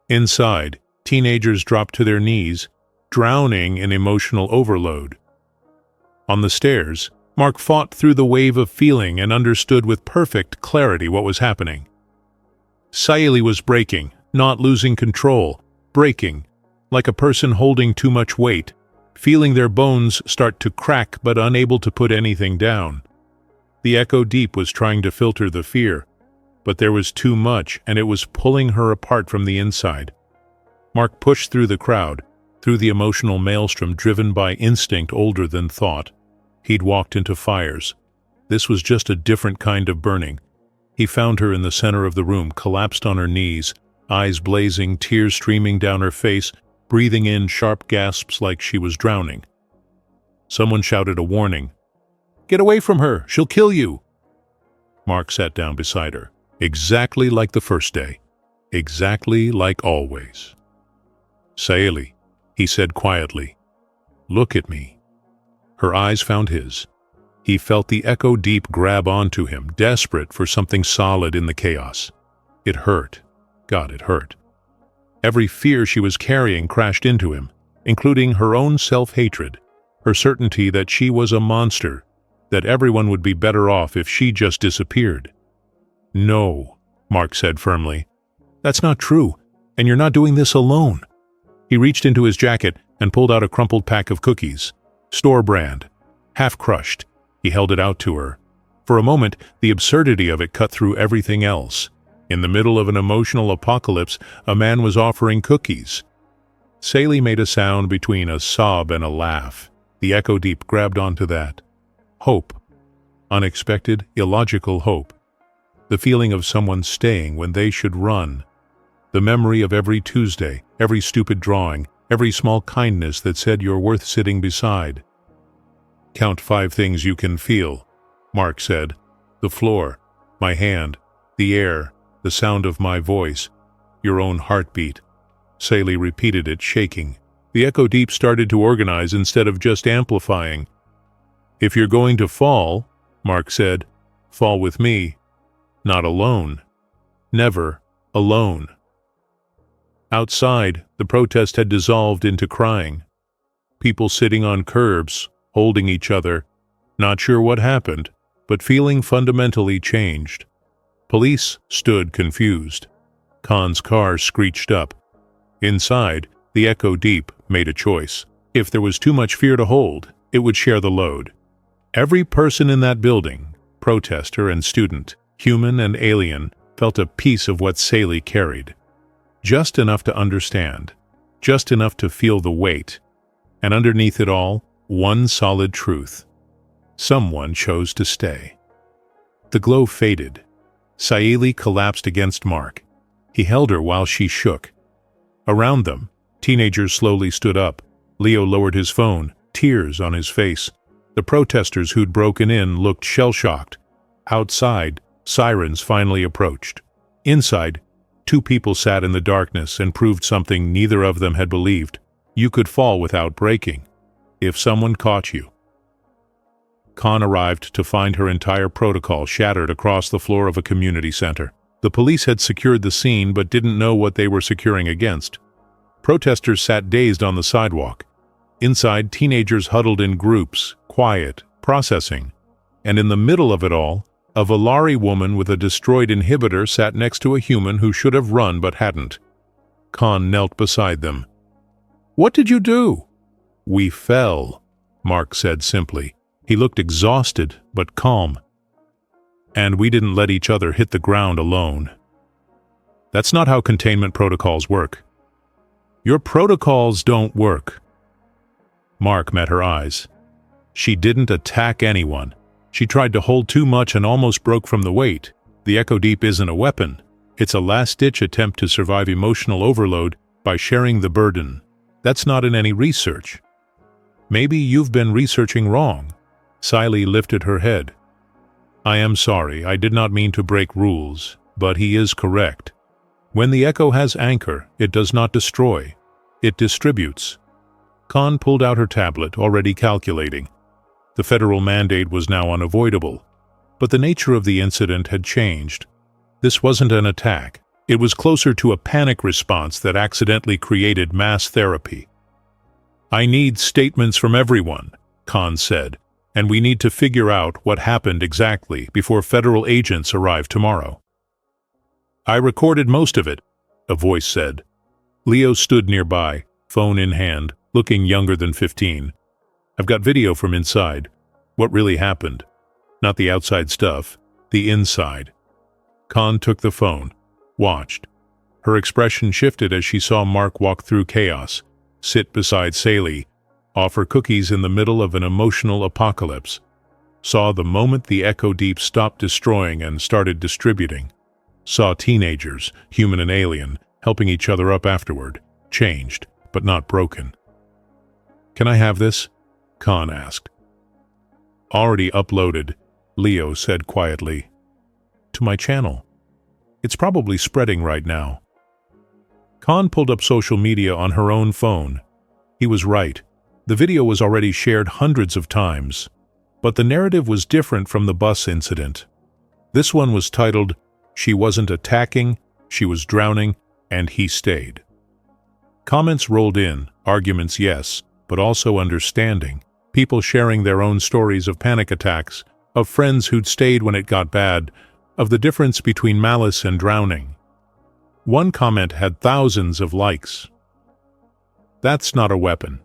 Inside, teenagers dropped to their knees, drowning in emotional overload. On the stairs, Mark fought through the wave of feeling and understood with perfect clarity what was happening. Sally was breaking, not losing control, breaking, like a person holding too much weight, feeling their bones start to crack but unable to put anything down. The echo deep was trying to filter the fear, but there was too much, and it was pulling her apart from the inside. Mark pushed through the crowd, through the emotional maelstrom driven by instinct older than thought. He'd walked into fires. This was just a different kind of burning. He found her in the center of the room, collapsed on her knees, eyes blazing, tears streaming down her face, breathing in sharp gasps like she was drowning. Someone shouted a warning. "Get away from her! She'll kill you!" Mark sat down beside her. Exactly like the first day. Exactly like always. "Saeli," he said quietly, "look at me." Her eyes found his. He felt the echo deep grab onto him, desperate for something solid in the chaos. It hurt. God, it hurt. Every fear she was carrying crashed into him, including her own self-hatred, her certainty that she was a monster, that everyone would be better off if she just disappeared. "No," Mark said firmly. "That's not true, and you're not doing this alone." He reached into his jacket and pulled out a crumpled pack of cookies, store brand, half crushed. He held it out to her. For a moment, the absurdity of it cut through everything else. In the middle of an emotional apocalypse, a man was offering cookies. Saeli made a sound between a sob and a laugh. The echo deep grabbed onto that. Hope. Unexpected, illogical hope. The feeling of someone staying when they should run. The memory of every Tuesday, every stupid drawing, every small kindness that said you're worth sitting beside. "Count 5 things you can feel," Mark said. "The floor, my hand, the air, the sound of my voice, your own heartbeat." Saeli repeated it, shaking. The echo deep started to organize instead of just amplifying. "If you're going to fall," Mark said, "fall with me. Not alone. Never alone." Outside, the protest had dissolved into crying. People sitting on curbs, holding each other, not sure what happened, but feeling fundamentally changed. Police stood confused. Khan's car screeched up. Inside, the echo deep made a choice. If there was too much fear to hold, it would share the load. Every person in that building, protester and student, human and alien, felt a piece of what Saeli carried. Just enough to understand, just enough to feel the weight, and underneath it all, one solid truth. Someone chose to stay. The glow faded. Saeli collapsed against Mark. He held her while she shook. Around them, teenagers slowly stood up. Leo lowered his phone, tears on his face. The protesters who'd broken in looked shell-shocked. Outside, sirens finally approached. Inside, 2 people sat in the darkness and proved something neither of them had believed. You could fall without breaking, if someone caught you. Khan arrived to find her entire protocol shattered across the floor of a community center. The police had secured the scene but didn't know what they were securing against. Protesters sat dazed on the sidewalk. Inside, teenagers huddled in groups, quiet, processing. And in the middle of it all, a Valari woman with a destroyed inhibitor sat next to a human who should have run but hadn't. Khan knelt beside them. "What did you do?" "We fell," Mark said simply. He looked exhausted but calm. "And we didn't let each other hit the ground alone." That's not how containment protocols work. Your protocols don't work. Mark met her eyes. She didn't attack anyone. She tried to hold too much and almost broke from the weight. The Echo Deep isn't a weapon. It's a last-ditch attempt to survive emotional overload by sharing the burden. That's not in any research. Maybe you've been researching wrong. Saeli lifted her head. I am sorry, I did not mean to break rules, but he is correct. When the Echo has anchor, it does not destroy. It distributes. Khan pulled out her tablet, already calculating. The federal mandate was now unavoidable, but the nature of the incident had changed. This wasn't an attack. It was closer to a panic response that accidentally created mass therapy. I need statements from everyone, Khan said, and we need to figure out what happened exactly before federal agents arrive tomorrow. I recorded most of it, a voice said. Leo stood nearby, phone in hand, looking younger than 15. "I've got video from inside. What really happened? Not the outside stuff, the inside." Khan took the phone, watched. Her expression shifted as she saw Mark walk through chaos, sit beside Saley, offer cookies in the middle of an emotional apocalypse. Saw the moment the Echo Deep stopped destroying and started distributing. Saw teenagers, human and alien, helping each other up afterward, changed, but not broken. "Can I have this?" Khan asked. "Already uploaded," Leo said quietly. "To my channel. It's probably spreading right now." Khan pulled up social media on her own phone. He was right. The video was already shared hundreds of times. But the narrative was different from the bus incident. This one was titled, "She wasn't attacking, she was drowning, and he stayed." Comments rolled in, arguments yes, but also understanding. People sharing their own stories of panic attacks, of friends who'd stayed when it got bad, of the difference between malice and drowning. One comment had thousands of likes. "That's not a weapon.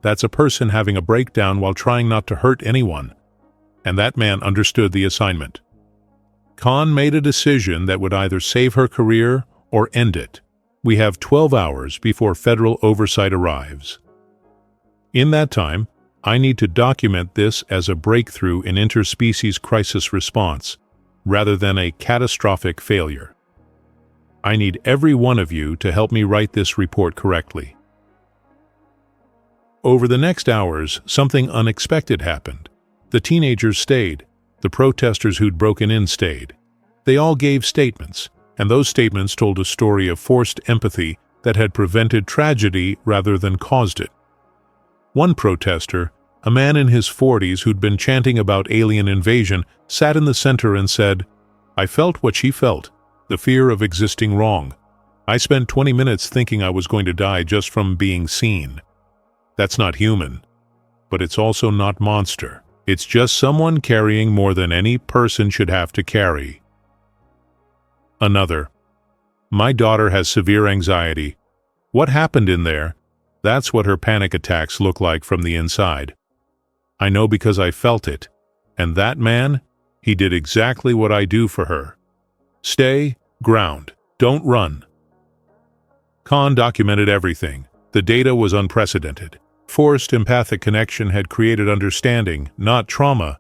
That's a person having a breakdown while trying not to hurt anyone." And that man understood the assignment. Khan made a decision that would either save her career or end it. We have 12 hours before federal oversight arrives. In that time, I need to document this as a breakthrough in interspecies crisis response, rather than a catastrophic failure. I need every one of you to help me write this report correctly. Over the next hours, something unexpected happened. The teenagers stayed. The protesters who'd broken in stayed. They all gave statements, and those statements told a story of forced empathy that had prevented tragedy rather than caused it. One protester, a man in his 40s who'd been chanting about alien invasion, sat in the center and said, "I felt what she felt, the fear of existing wrong. I spent 20 minutes thinking I was going to die just from being seen. That's not human, but it's also not monster. It's just someone carrying more than any person should have to carry." Another, "My daughter has severe anxiety. What happened in there? That's what her panic attacks look like from the inside. I know because I felt it. And that man, he did exactly what I do for her. Stay, ground, don't run." Khan documented everything. The data was unprecedented. Forced empathic connection had created understanding, not trauma.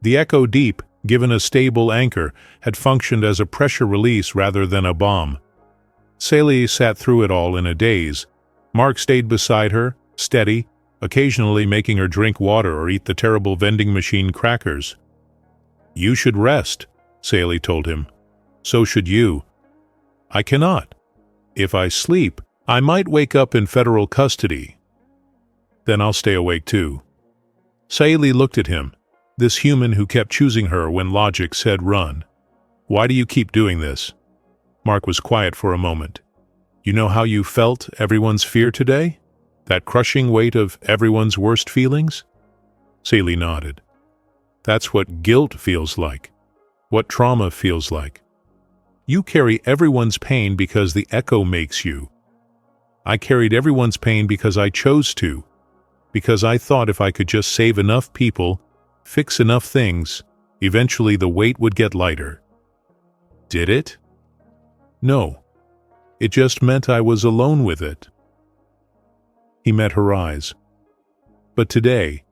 The Echo Deep, given a stable anchor, had functioned as a pressure release rather than a bomb. Saley sat through it all in a daze. Mark stayed beside her, steady, occasionally making her drink water or eat the terrible vending machine crackers. "You should rest," Saley told him. "So should you." "I cannot. If I sleep, I might wake up in federal custody. Then I'll stay awake too." Saley looked at him, this human who kept choosing her when logic said run. "Why do you keep doing this?" Mark was quiet for a moment. "You know how you felt everyone's fear today? That crushing weight of everyone's worst feelings?" Saley nodded. "That's what guilt feels like. What trauma feels like. You carry everyone's pain because the echo makes you. I carried everyone's pain because I chose to. Because I thought if I could just save enough people, fix enough things, eventually the weight would get lighter." Did it? No. It just meant I was alone with it. He met her eyes. "But today,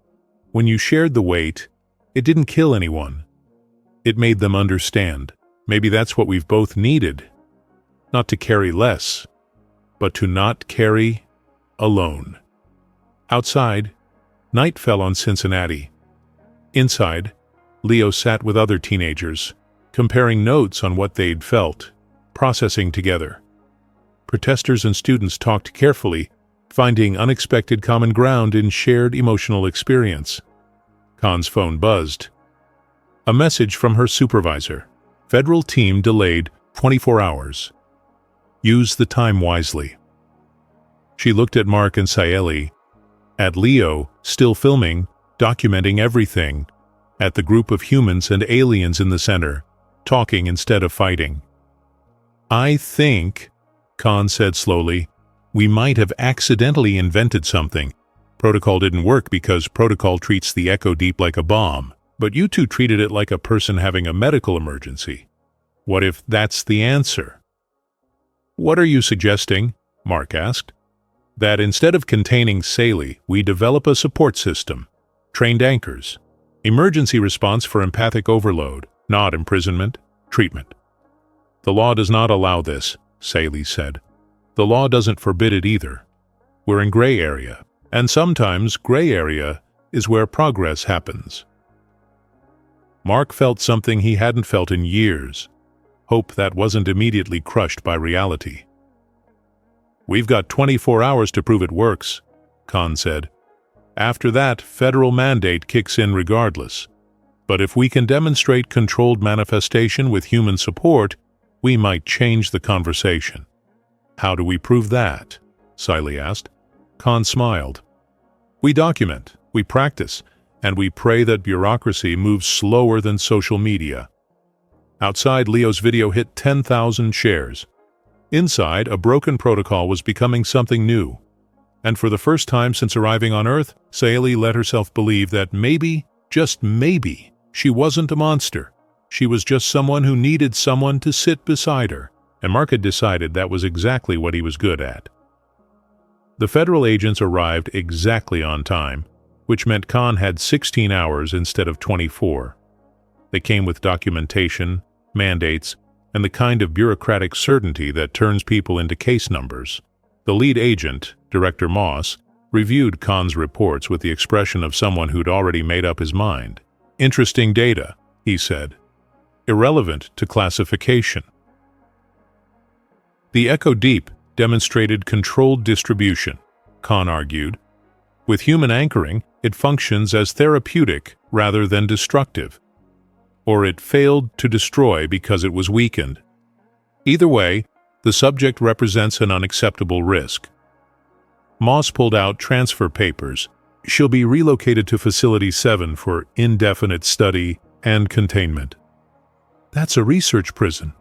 when you shared the weight, it didn't kill anyone. It made them understand. Maybe that's what we've both needed. Not to carry less, but to not carry alone." Outside, night fell on Cincinnati. Inside, Leo sat with other teenagers, comparing notes on what they'd felt, processing together. Protesters and students talked carefully, finding unexpected common ground in shared emotional experience. Khan's phone buzzed. A message from her supervisor. Federal team delayed 24 hours. Use the time wisely. She looked at Mark and Saley, at Leo, still filming, documenting everything, at the group of humans and aliens in the center, talking instead of fighting. "I think," Khan said slowly, We might have accidentally invented something. Protocol didn't work because protocol treats the Echo Deep like a bomb, but you two treated it like a person having a medical emergency. What if that's the answer? What are you suggesting? Mark asked. That instead of containing Saley, we develop a support system, trained anchors, emergency response for empathic overload, not imprisonment, treatment. The law does not allow this, Saley said. The law doesn't forbid it either. We're in gray area, and sometimes gray area is where progress happens. Mark felt something he hadn't felt in years, hope that wasn't immediately crushed by reality. We've got 24 hours to prove it works, Khan said. After that, federal mandate kicks in regardless. But if we can demonstrate controlled manifestation with human support, we might change the conversation. How do we prove that? Saley asked. Khan smiled. We document, we practice, and we pray that bureaucracy moves slower than social media. Outside, Leo's video hit 10,000 shares. Inside, a broken protocol was becoming something new. And for the first time since arriving on Earth, Saley let herself believe that maybe, just maybe, she wasn't a monster. She was just someone who needed someone to sit beside her, and Mark had decided that was exactly what he was good at. The federal agents arrived exactly on time, which meant Khan had 16 hours instead of 24. They came with documentation, mandates, and the kind of bureaucratic certainty that turns people into case numbers. The lead agent, Director Moss, reviewed Khan's reports with the expression of someone who'd already made up his mind. Interesting data, he said. Irrelevant to classification. The Echo Deep demonstrated controlled distribution, Khan argued. With human anchoring, it functions as therapeutic rather than destructive. Or it failed to destroy because it was weakened. Either way, the subject represents an unacceptable risk. Moss pulled out transfer papers. She'll be relocated to Facility 7 for indefinite study and containment. That's a research prison.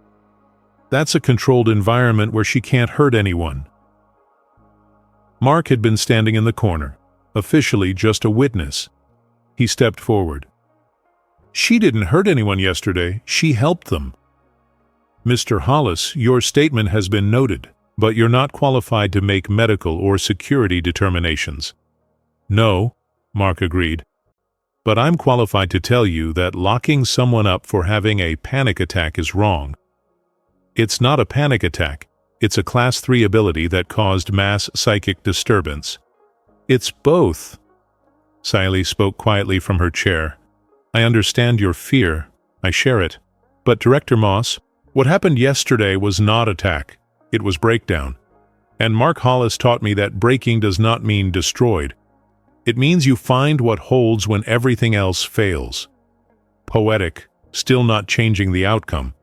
That's a controlled environment where she can't hurt anyone. Mark had been standing in the corner, officially just a witness. He stepped forward. She didn't hurt anyone yesterday, she helped them. Mr. Hollis, your statement has been noted, but you're not qualified to make medical or security determinations. No, Mark agreed. But I'm qualified to tell you that locking someone up for having a panic attack is wrong. It's not a panic attack, it's a Class 3 ability that caused mass psychic disturbance. It's both. Saley spoke quietly from her chair. I understand your fear. I share it. But Director Moss, what happened yesterday was not attack. It was breakdown. And Mark Hollis taught me that breaking does not mean destroyed. It means you find what holds when everything else fails. Poetic, still not changing the outcome.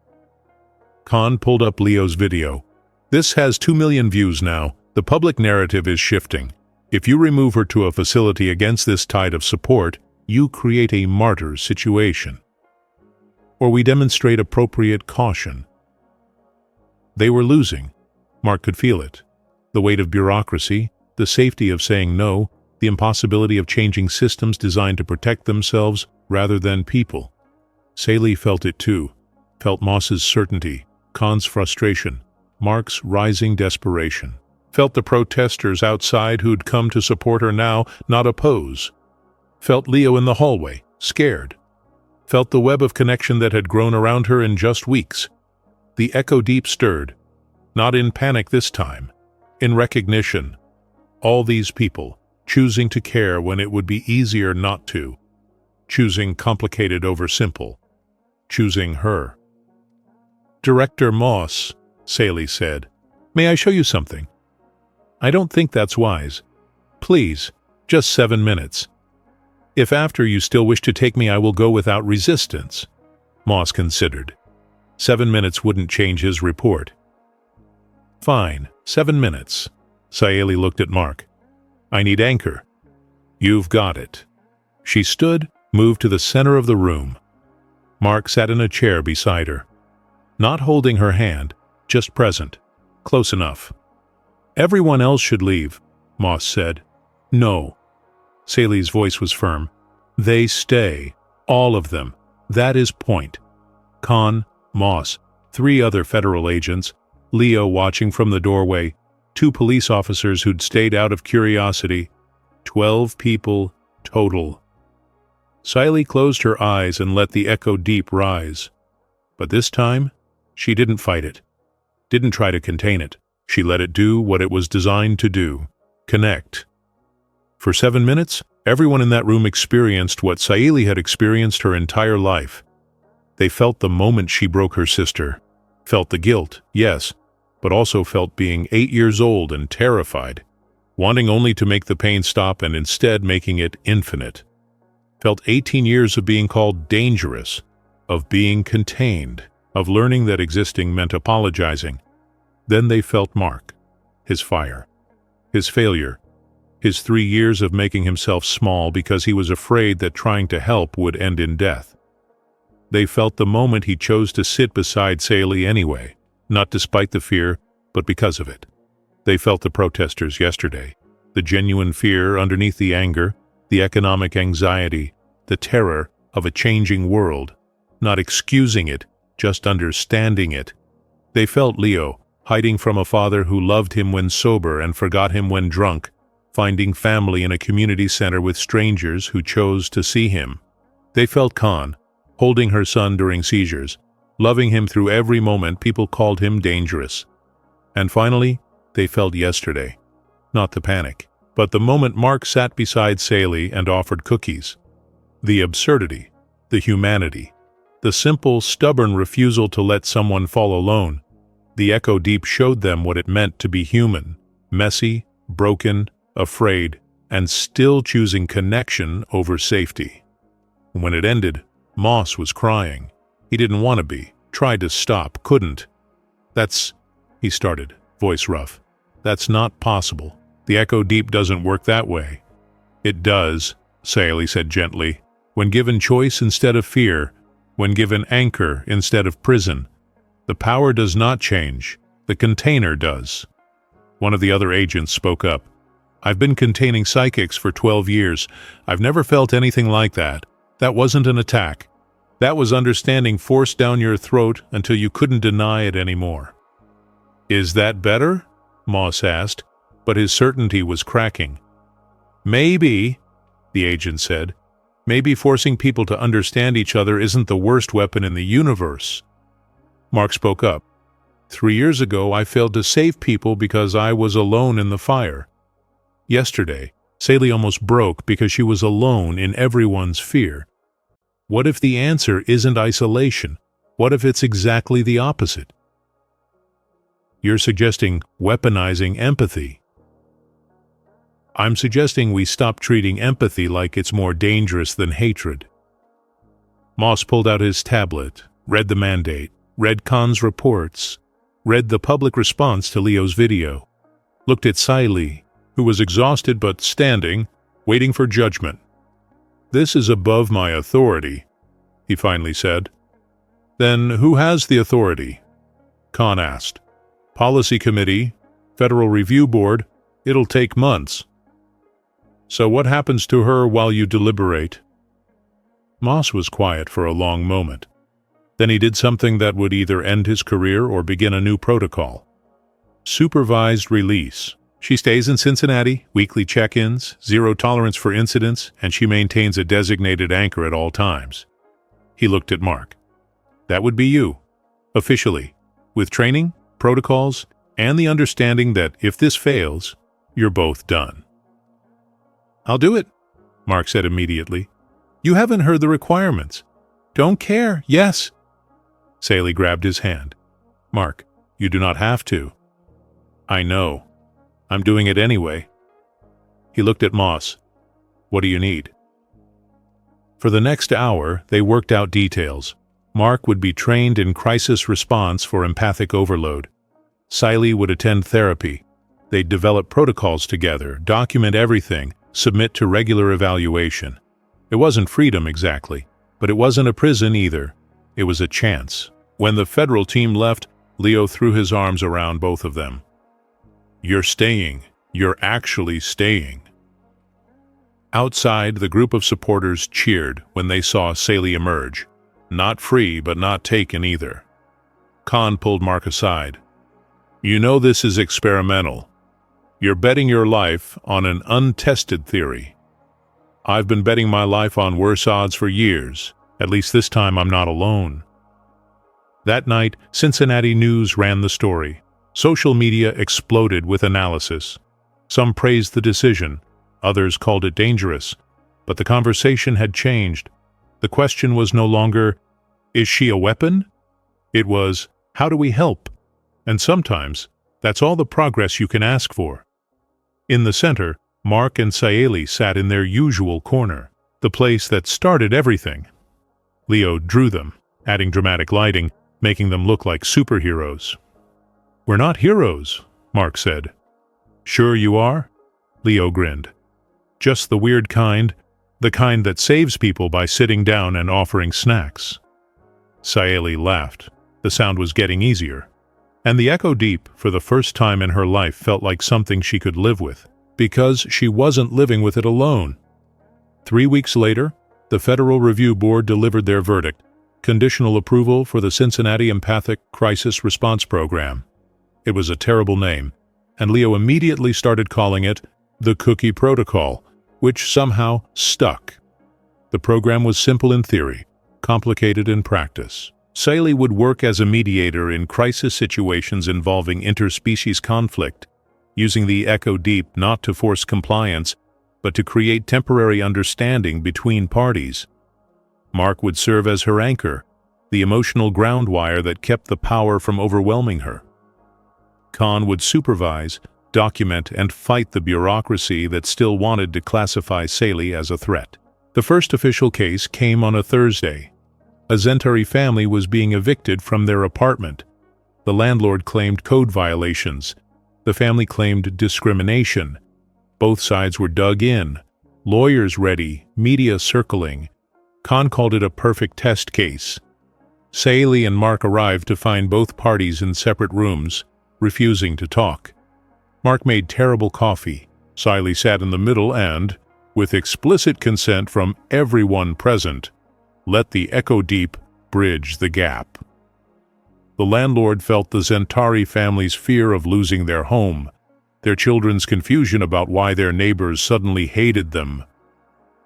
Khan pulled up Leo's video. This has 2 million views now. The public narrative is shifting. If you remove her to a facility against this tide of support, you create a martyr situation. Or we demonstrate appropriate caution. They were losing. Mark could feel it. The weight of bureaucracy, the safety of saying no, the impossibility of changing systems designed to protect themselves rather than people. Saley felt it too. Felt Moss's certainty, Khan's frustration, Mark's rising desperation. Felt the protesters outside who'd come to support her now, not oppose. Felt Leo in the hallway, scared. Felt the web of connection that had grown around her in just weeks. The Echo Deep stirred. Not in panic this time. In recognition. All these people, choosing to care when it would be easier not to. Choosing complicated over simple. Choosing her. Director Moss, Saley said, may I show you something? I don't think that's wise. Please, just 7 minutes. If after you still wish to take me, I will go without resistance. Moss considered. 7 minutes wouldn't change his report. Fine, 7 minutes. Saley looked at Mark. I need anchor. You've got it. She stood, moved to the center of the room. Mark sat in a chair beside her. Not holding her hand, just present. Close enough. Everyone else should leave, Moss said. No. Saley's voice was firm. They stay. All of them. That is point. Khan, Moss, 3 other federal agents, Leo watching from the doorway, 2 police officers who'd stayed out of curiosity, 12 people total. Saley closed her eyes and let the echo deep rise. But this time, she didn't fight it. Didn't try to contain it. She let it do what it was designed to do. Connect. For 7 minutes, everyone in that room experienced what Saley had experienced her entire life. They felt the moment she broke her sister. Felt the guilt, yes, but also felt being 8 years old and terrified, wanting only to make the pain stop and instead making it infinite. Felt 18 years of being called dangerous, of being contained, of learning that existing meant apologizing. Then they felt Mark, his fire, his failure, his 3 years of making himself small because he was afraid that trying to help would end in death. They felt the moment he chose to sit beside Saley anyway, not despite the fear, but because of it. They felt the protesters yesterday, the genuine fear underneath the anger, the economic anxiety, the terror of a changing world, not excusing it, just understanding it. They felt Leo, hiding from a father who loved him when sober and forgot him when drunk, finding family in a community center with strangers who chose to see him. They felt Khan, holding her son during seizures, loving him through every moment people called him dangerous. And finally, they felt yesterday. Not the panic, but the moment Mark sat beside Saley and offered cookies. The absurdity, the humanity, the simple, stubborn refusal to let someone fall alone. The echo deep showed them what it meant to be human, messy, broken, afraid, and still choosing connection over safety. When it ended, Moss was crying. He didn't want to be, tried to stop, couldn't. He started, voice rough. That's not possible. The echo deep doesn't work that way. It does, Saley said gently, when given choice instead of fear, when given anchor instead of prison. The power does not change. The container does. One of the other agents spoke up. I've been containing psychics for 12 years. I've never felt anything like that. That wasn't an attack. That was understanding forced down your throat until you couldn't deny it anymore. Is that better? Moss asked, but his certainty was cracking. Maybe, the agent said. Maybe forcing people to understand each other isn't the worst weapon in the universe. Mark spoke up. 3 years ago, I failed to save people because I was alone in the fire. Yesterday, Saley almost broke because she was alone in everyone's fear. What if the answer isn't isolation? What if it's exactly the opposite? You're suggesting weaponizing empathy. I'm suggesting we stop treating empathy like it's more dangerous than hatred. Moss pulled out his tablet, read the mandate, read Khan's reports, read the public response to Leo's video, looked at Saley, who was exhausted but standing, waiting for judgment. This is above my authority, he finally said. Then who has the authority? Khan asked. Policy Committee, Federal Review Board, it'll take months. So what happens to her while you deliberate? Moss was quiet for a long moment. Then he did something that would either end his career or begin a new protocol. Supervised release. She stays in Cincinnati, weekly check-ins, 0 tolerance for incidents, and she maintains a designated anchor at all times. He looked at Mark. That would be you, officially, with training, protocols, and the understanding that if this fails, you're both done. I'll do it, Mark said immediately. You haven't heard the requirements. Don't care, yes. Saley grabbed his hand. Mark, you do not have to. I know. I'm doing it anyway. He looked at Moss. What do you need? For the next hour, they worked out details. Mark would be trained in crisis response for empathic overload. Saley would attend therapy. They'd develop protocols together, document everything, submit to regular evaluation. It wasn't freedom exactly, but it wasn't a prison either. It was a chance. When the federal team left, Leo threw his arms around both of them. You're staying. You're actually staying." Outside, the group of supporters cheered when they saw Saley emerge. Not free, but not taken either. Khan pulled Mark aside. "You know this is experimental. You're betting your life on an untested theory. I've been betting my life on worse odds for years. At least this time I'm not alone." That night, Cincinnati News ran the story. Social media exploded with analysis. Some praised the decision, others called it dangerous, but the conversation had changed. The question was no longer, "Is she a weapon?" It was, "How do we help?" And sometimes, that's all the progress you can ask for. In the center, Mark and Saley sat in their usual corner, the place that started everything. Leo drew them, adding dramatic lighting, making them look like superheroes. "We're not heroes," Mark said. "Sure you are?" Leo grinned. "Just the weird kind, the kind that saves people by sitting down and offering snacks." Saley laughed. The sound was getting easier. And the echo deep, for the first time in her life, felt like something she could live with, because she wasn't living with it alone. 3 weeks later, the Federal Review Board delivered their verdict, conditional approval for the Cincinnati Empathic Crisis Response Program. It was a terrible name, and Leo immediately started calling it the Cookie Protocol, which somehow stuck. The program was simple in theory, complicated in practice. Saley would work as a mediator in crisis situations involving interspecies conflict, using the echo deep not to force compliance, but to create temporary understanding between parties. Mark would serve as her anchor, the emotional ground wire that kept the power from overwhelming her. Khan would supervise, document, and fight the bureaucracy that still wanted to classify Saley as a threat. The first official case came on a Thursday. A Zentari family was being evicted from their apartment. The landlord claimed code violations. The family claimed discrimination. Both sides were dug in. Lawyers ready, media circling. Khan called it a perfect test case. Saley and Mark arrived to find both parties in separate rooms, refusing to talk. Mark made terrible coffee. Saley sat in the middle and, with explicit consent from everyone present, let the echo deep bridge the gap. The landlord felt the Zentari family's fear of losing their home, their children's confusion about why their neighbors suddenly hated them.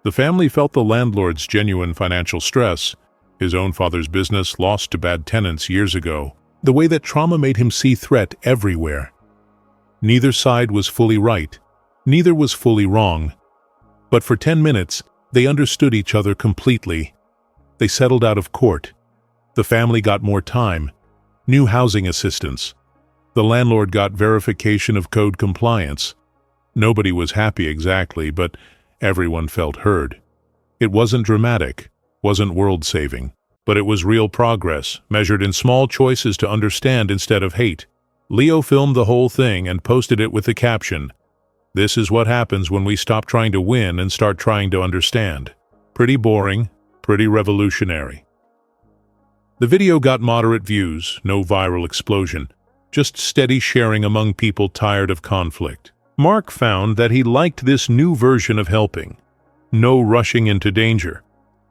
The family felt the landlord's genuine financial stress, his own father's business lost to bad tenants years ago, the way that trauma made him see threat everywhere. Neither side was fully right, neither was fully wrong. But for 10 minutes, they understood each other completely. They settled out of court. The family got more time, new housing assistance. The landlord got verification of code compliance. Nobody was happy exactly, but everyone felt heard. It wasn't dramatic, wasn't world-saving, but it was real progress, measured in small choices to understand instead of hate. Leo filmed the whole thing and posted it with the caption, "This is what happens when we stop trying to win and start trying to understand." Pretty boring, pretty revolutionary. The video got moderate views, no viral explosion, just steady sharing among people tired of conflict. Mark found that he liked this new version of helping. No rushing into danger,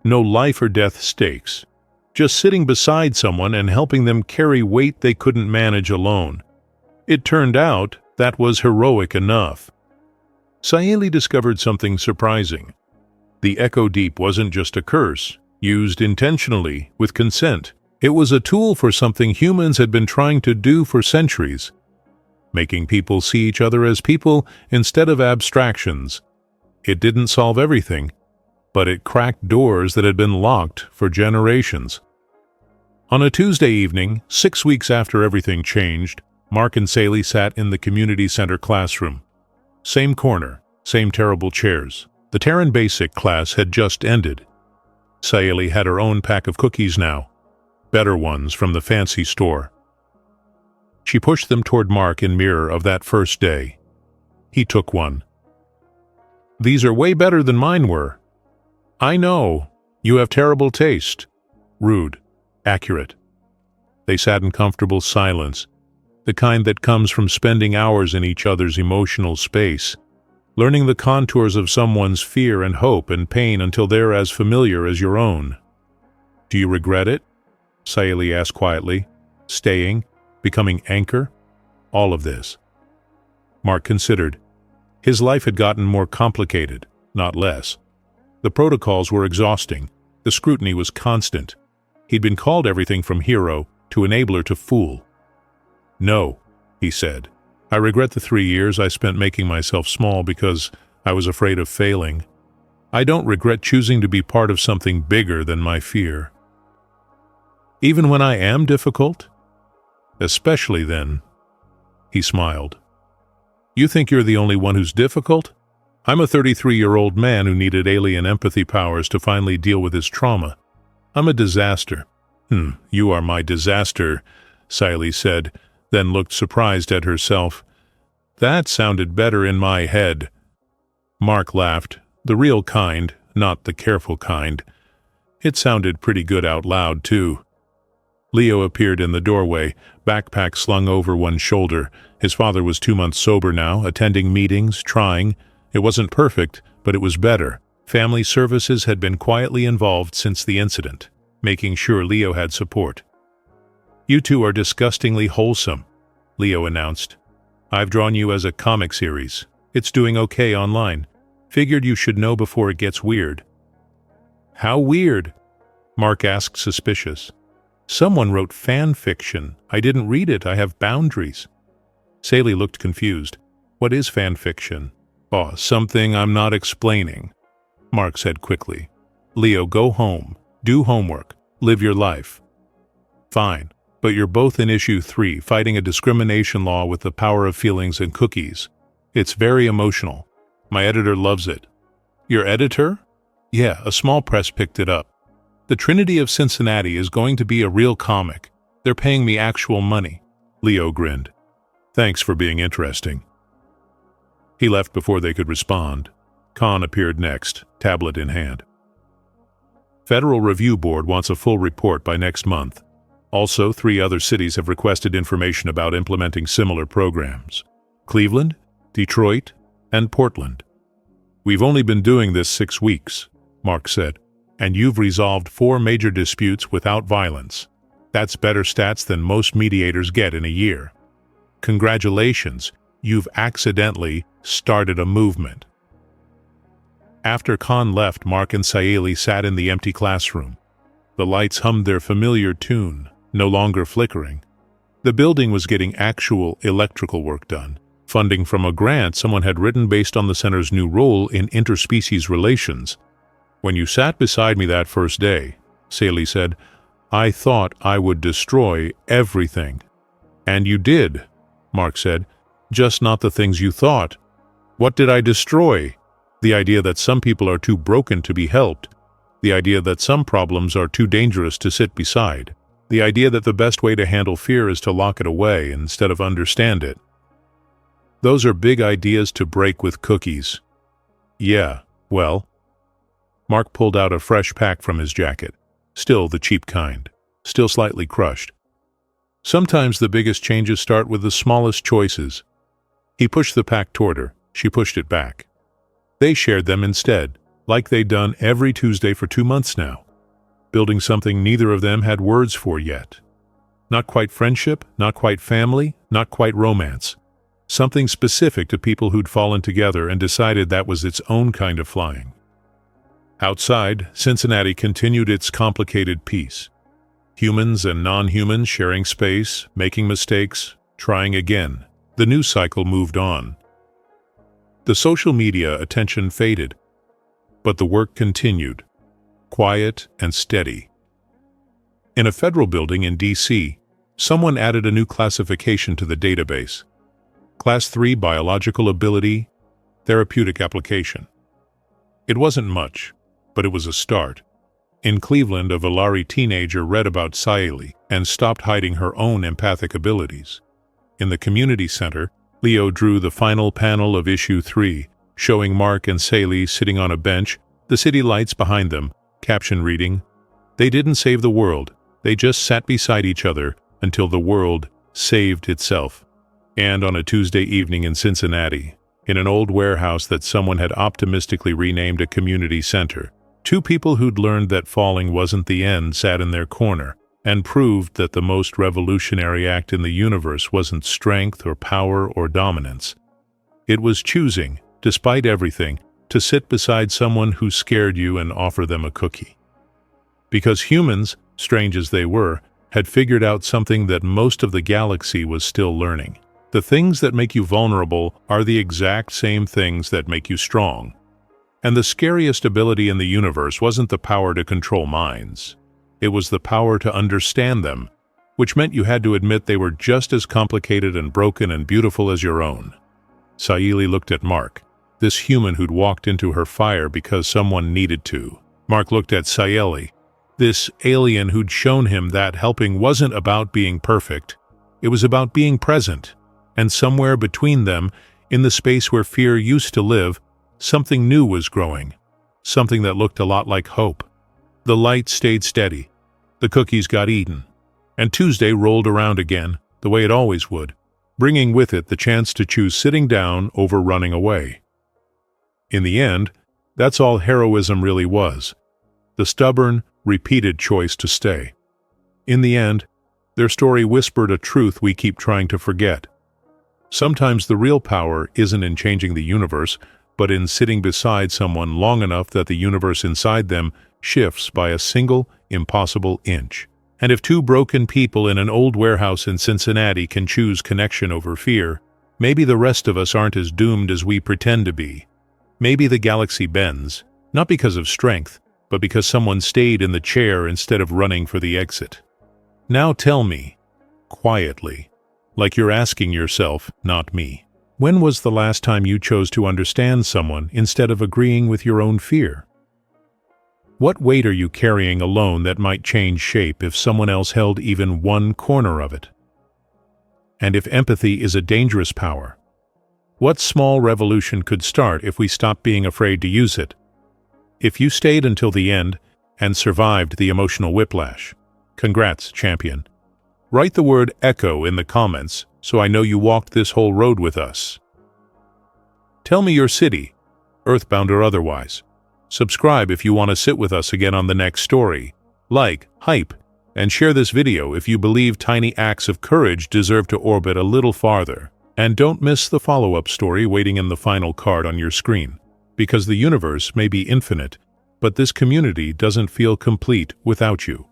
no life or death stakes, just sitting beside someone and helping them carry weight they couldn't manage alone. It turned out that was heroic enough. Saley discovered something surprising. The echo deep wasn't just a curse, used intentionally, with consent. It was a tool for something humans had been trying to do for centuries, making people see each other as people instead of abstractions. It didn't solve everything, but it cracked doors that had been locked for generations. On a Tuesday evening, 6 weeks after everything changed, Mark and Saley sat in the community center classroom. Same corner, same terrible chairs. The Terran Basic class had just ended. Saley had her own pack of cookies now, better ones from the fancy store. She pushed them toward Mark in mirror of that first day. He took one. "These are way better than mine were." "I know. You have terrible taste." Rude. Accurate. They sat in comfortable silence. the kind that comes from spending hours in each other's emotional space, learning the contours of someone's fear and hope and pain until they're as familiar as your own. Do you regret it? Sayeli asked quietly. Staying? Becoming anchor? All of this. Mark considered. His life had gotten more complicated, not less. The protocols were exhausting. The scrutiny was constant. He'd been called everything from hero to enabler to fool. No, he said. I regret the 3 years I spent making myself small because I was afraid of failing. I don't regret choosing to be part of something bigger than my fear. Even when I am difficult? Especially then. He smiled. You think you're the only one who's difficult? I'm a 33-year-old man who needed alien empathy powers to finally deal with his trauma. I'm a disaster. You are my disaster, Sayeli said, then looked surprised at herself. That sounded better in my head. Mark laughed, the real kind, not the careful kind. It sounded pretty good out loud, too. Leo appeared in the doorway, backpack slung over one shoulder. His father was 2 months sober now, attending meetings, trying. It wasn't perfect, but it was better. Family services had been quietly involved since the incident, making sure Leo had support. You two are disgustingly wholesome, Leo announced. I've drawn you as a comic series. It's doing okay online. Figured you should know before it gets weird. How weird? Mark asked, suspicious. Someone wrote fan fiction. I didn't read it. I have boundaries. Sayeli looked confused. What is fan fiction? Oh, something I'm not explaining, Mark said quickly. Leo, go home. Do homework. Live your life. Fine. But you're both in issue 3, fighting a discrimination law with the power of feelings and cookies. It's very emotional. My editor loves it. Your editor? Yeah, a small press picked it up. The Trinity of Cincinnati is going to be a real comic. They're paying me actual money. Leo grinned. Thanks for being interesting. He left before they could respond. Khan appeared next, tablet in hand. Federal Review Board wants a full report by next month. Also, 3 other cities have requested information about implementing similar programs. Cleveland, Detroit, and Portland. We've only been doing this 6 weeks, Mark said, and you've resolved 4 major disputes without violence. That's better stats than most mediators get in a year. Congratulations, you've accidentally started a movement. After Khan left, Mark and Sayeli sat in the empty classroom. The lights hummed their familiar tune, no longer flickering. The building was getting actual electrical work done, funding from a grant someone had written based on the center's new role in interspecies relations. When you sat beside me that first day, Sayeli said, I thought I would destroy everything. And you did, Mark said, just not the things you thought. What did I destroy? The idea that some people are too broken to be helped. The idea that some problems are too dangerous to sit beside. The idea that the best way to handle fear is to lock it away instead of understand it. Those are big ideas to break with cookies. Yeah, well. Mark pulled out a fresh pack from his jacket. Still the cheap kind. Still slightly crushed. Sometimes the biggest changes start with the smallest choices. He pushed the pack toward her. She pushed it back. They shared them instead, like they'd done every Tuesday for 2 months now, building something neither of them had words for yet. Not quite friendship, not quite family, not quite romance. Something specific to people who'd fallen together and decided that was its own kind of flying. Outside, Cincinnati continued its complicated piece. Humans and non-humans sharing space, making mistakes, trying again. The news cycle moved on. The social media attention faded, but the work continued, quiet and steady. In a federal building in D.C., someone added a new classification to the database. Class 3 Biological Ability, Therapeutic Application. It wasn't much, but it was a start. In Cleveland, a Valari teenager read about Sayeli and stopped hiding her own empathic abilities. In the community center, Leo drew the final panel of issue 3, showing Mark and Sayeli sitting on a bench, the city lights behind them, caption reading, "They didn't save the world, they just sat beside each other until the world saved itself. And on a Tuesday evening in Cincinnati, in an old warehouse that someone had optimistically renamed a community center, two people who'd learned that falling wasn't the end sat in their corner and proved that the most revolutionary act in the universe wasn't strength or power or dominance. It was choosing, despite everything, to sit beside someone who scared you and offer them a cookie. Because humans, strange as they were, had figured out something that most of the galaxy was still learning. The things that make you vulnerable are the exact same things that make you strong. And the scariest ability in the universe wasn't the power to control minds. It was the power to understand them, which meant you had to admit they were just as complicated and broken and beautiful as your own. Sayeli looked at Mark, this human who'd walked into her fire because someone needed to. Mark looked at Sayeli, this alien who'd shown him that helping wasn't about being perfect. It was about being present. And somewhere between them, in the space where fear used to live, something new was growing, something that looked a lot like hope. The light stayed steady, the cookies got eaten, and Tuesday rolled around again, the way it always would, bringing with it the chance to choose sitting down over running away. In the end, that's all heroism really was, the stubborn, repeated choice to stay. In the end, their story whispered a truth we keep trying to forget. Sometimes the real power isn't in changing the universe, but in sitting beside someone long enough that the universe inside them shifts by a single, impossible inch. And if two broken people in an old warehouse in Cincinnati can choose connection over fear, maybe the rest of us aren't as doomed as we pretend to be. Maybe the galaxy bends, not because of strength, but because someone stayed in the chair instead of running for the exit. Now tell me, quietly, like you're asking yourself, not me, when was the last time you chose to understand someone instead of agreeing with your own fear? What weight are you carrying alone that might change shape if someone else held even one corner of it? And if empathy is a dangerous power, what small revolution could start if we stopped being afraid to use it? If you stayed until the end and survived the emotional whiplash, congrats, champion. Write the word echo in the comments so I know you walked this whole road with us. Tell me your city, earthbound or otherwise. Subscribe if you want to sit with us again on the next story. Like, hype, and share this video if you believe tiny acts of courage deserve to orbit a little farther. And don't miss the follow-up story waiting in the final card on your screen. Because the universe may be infinite, but this community doesn't feel complete without you.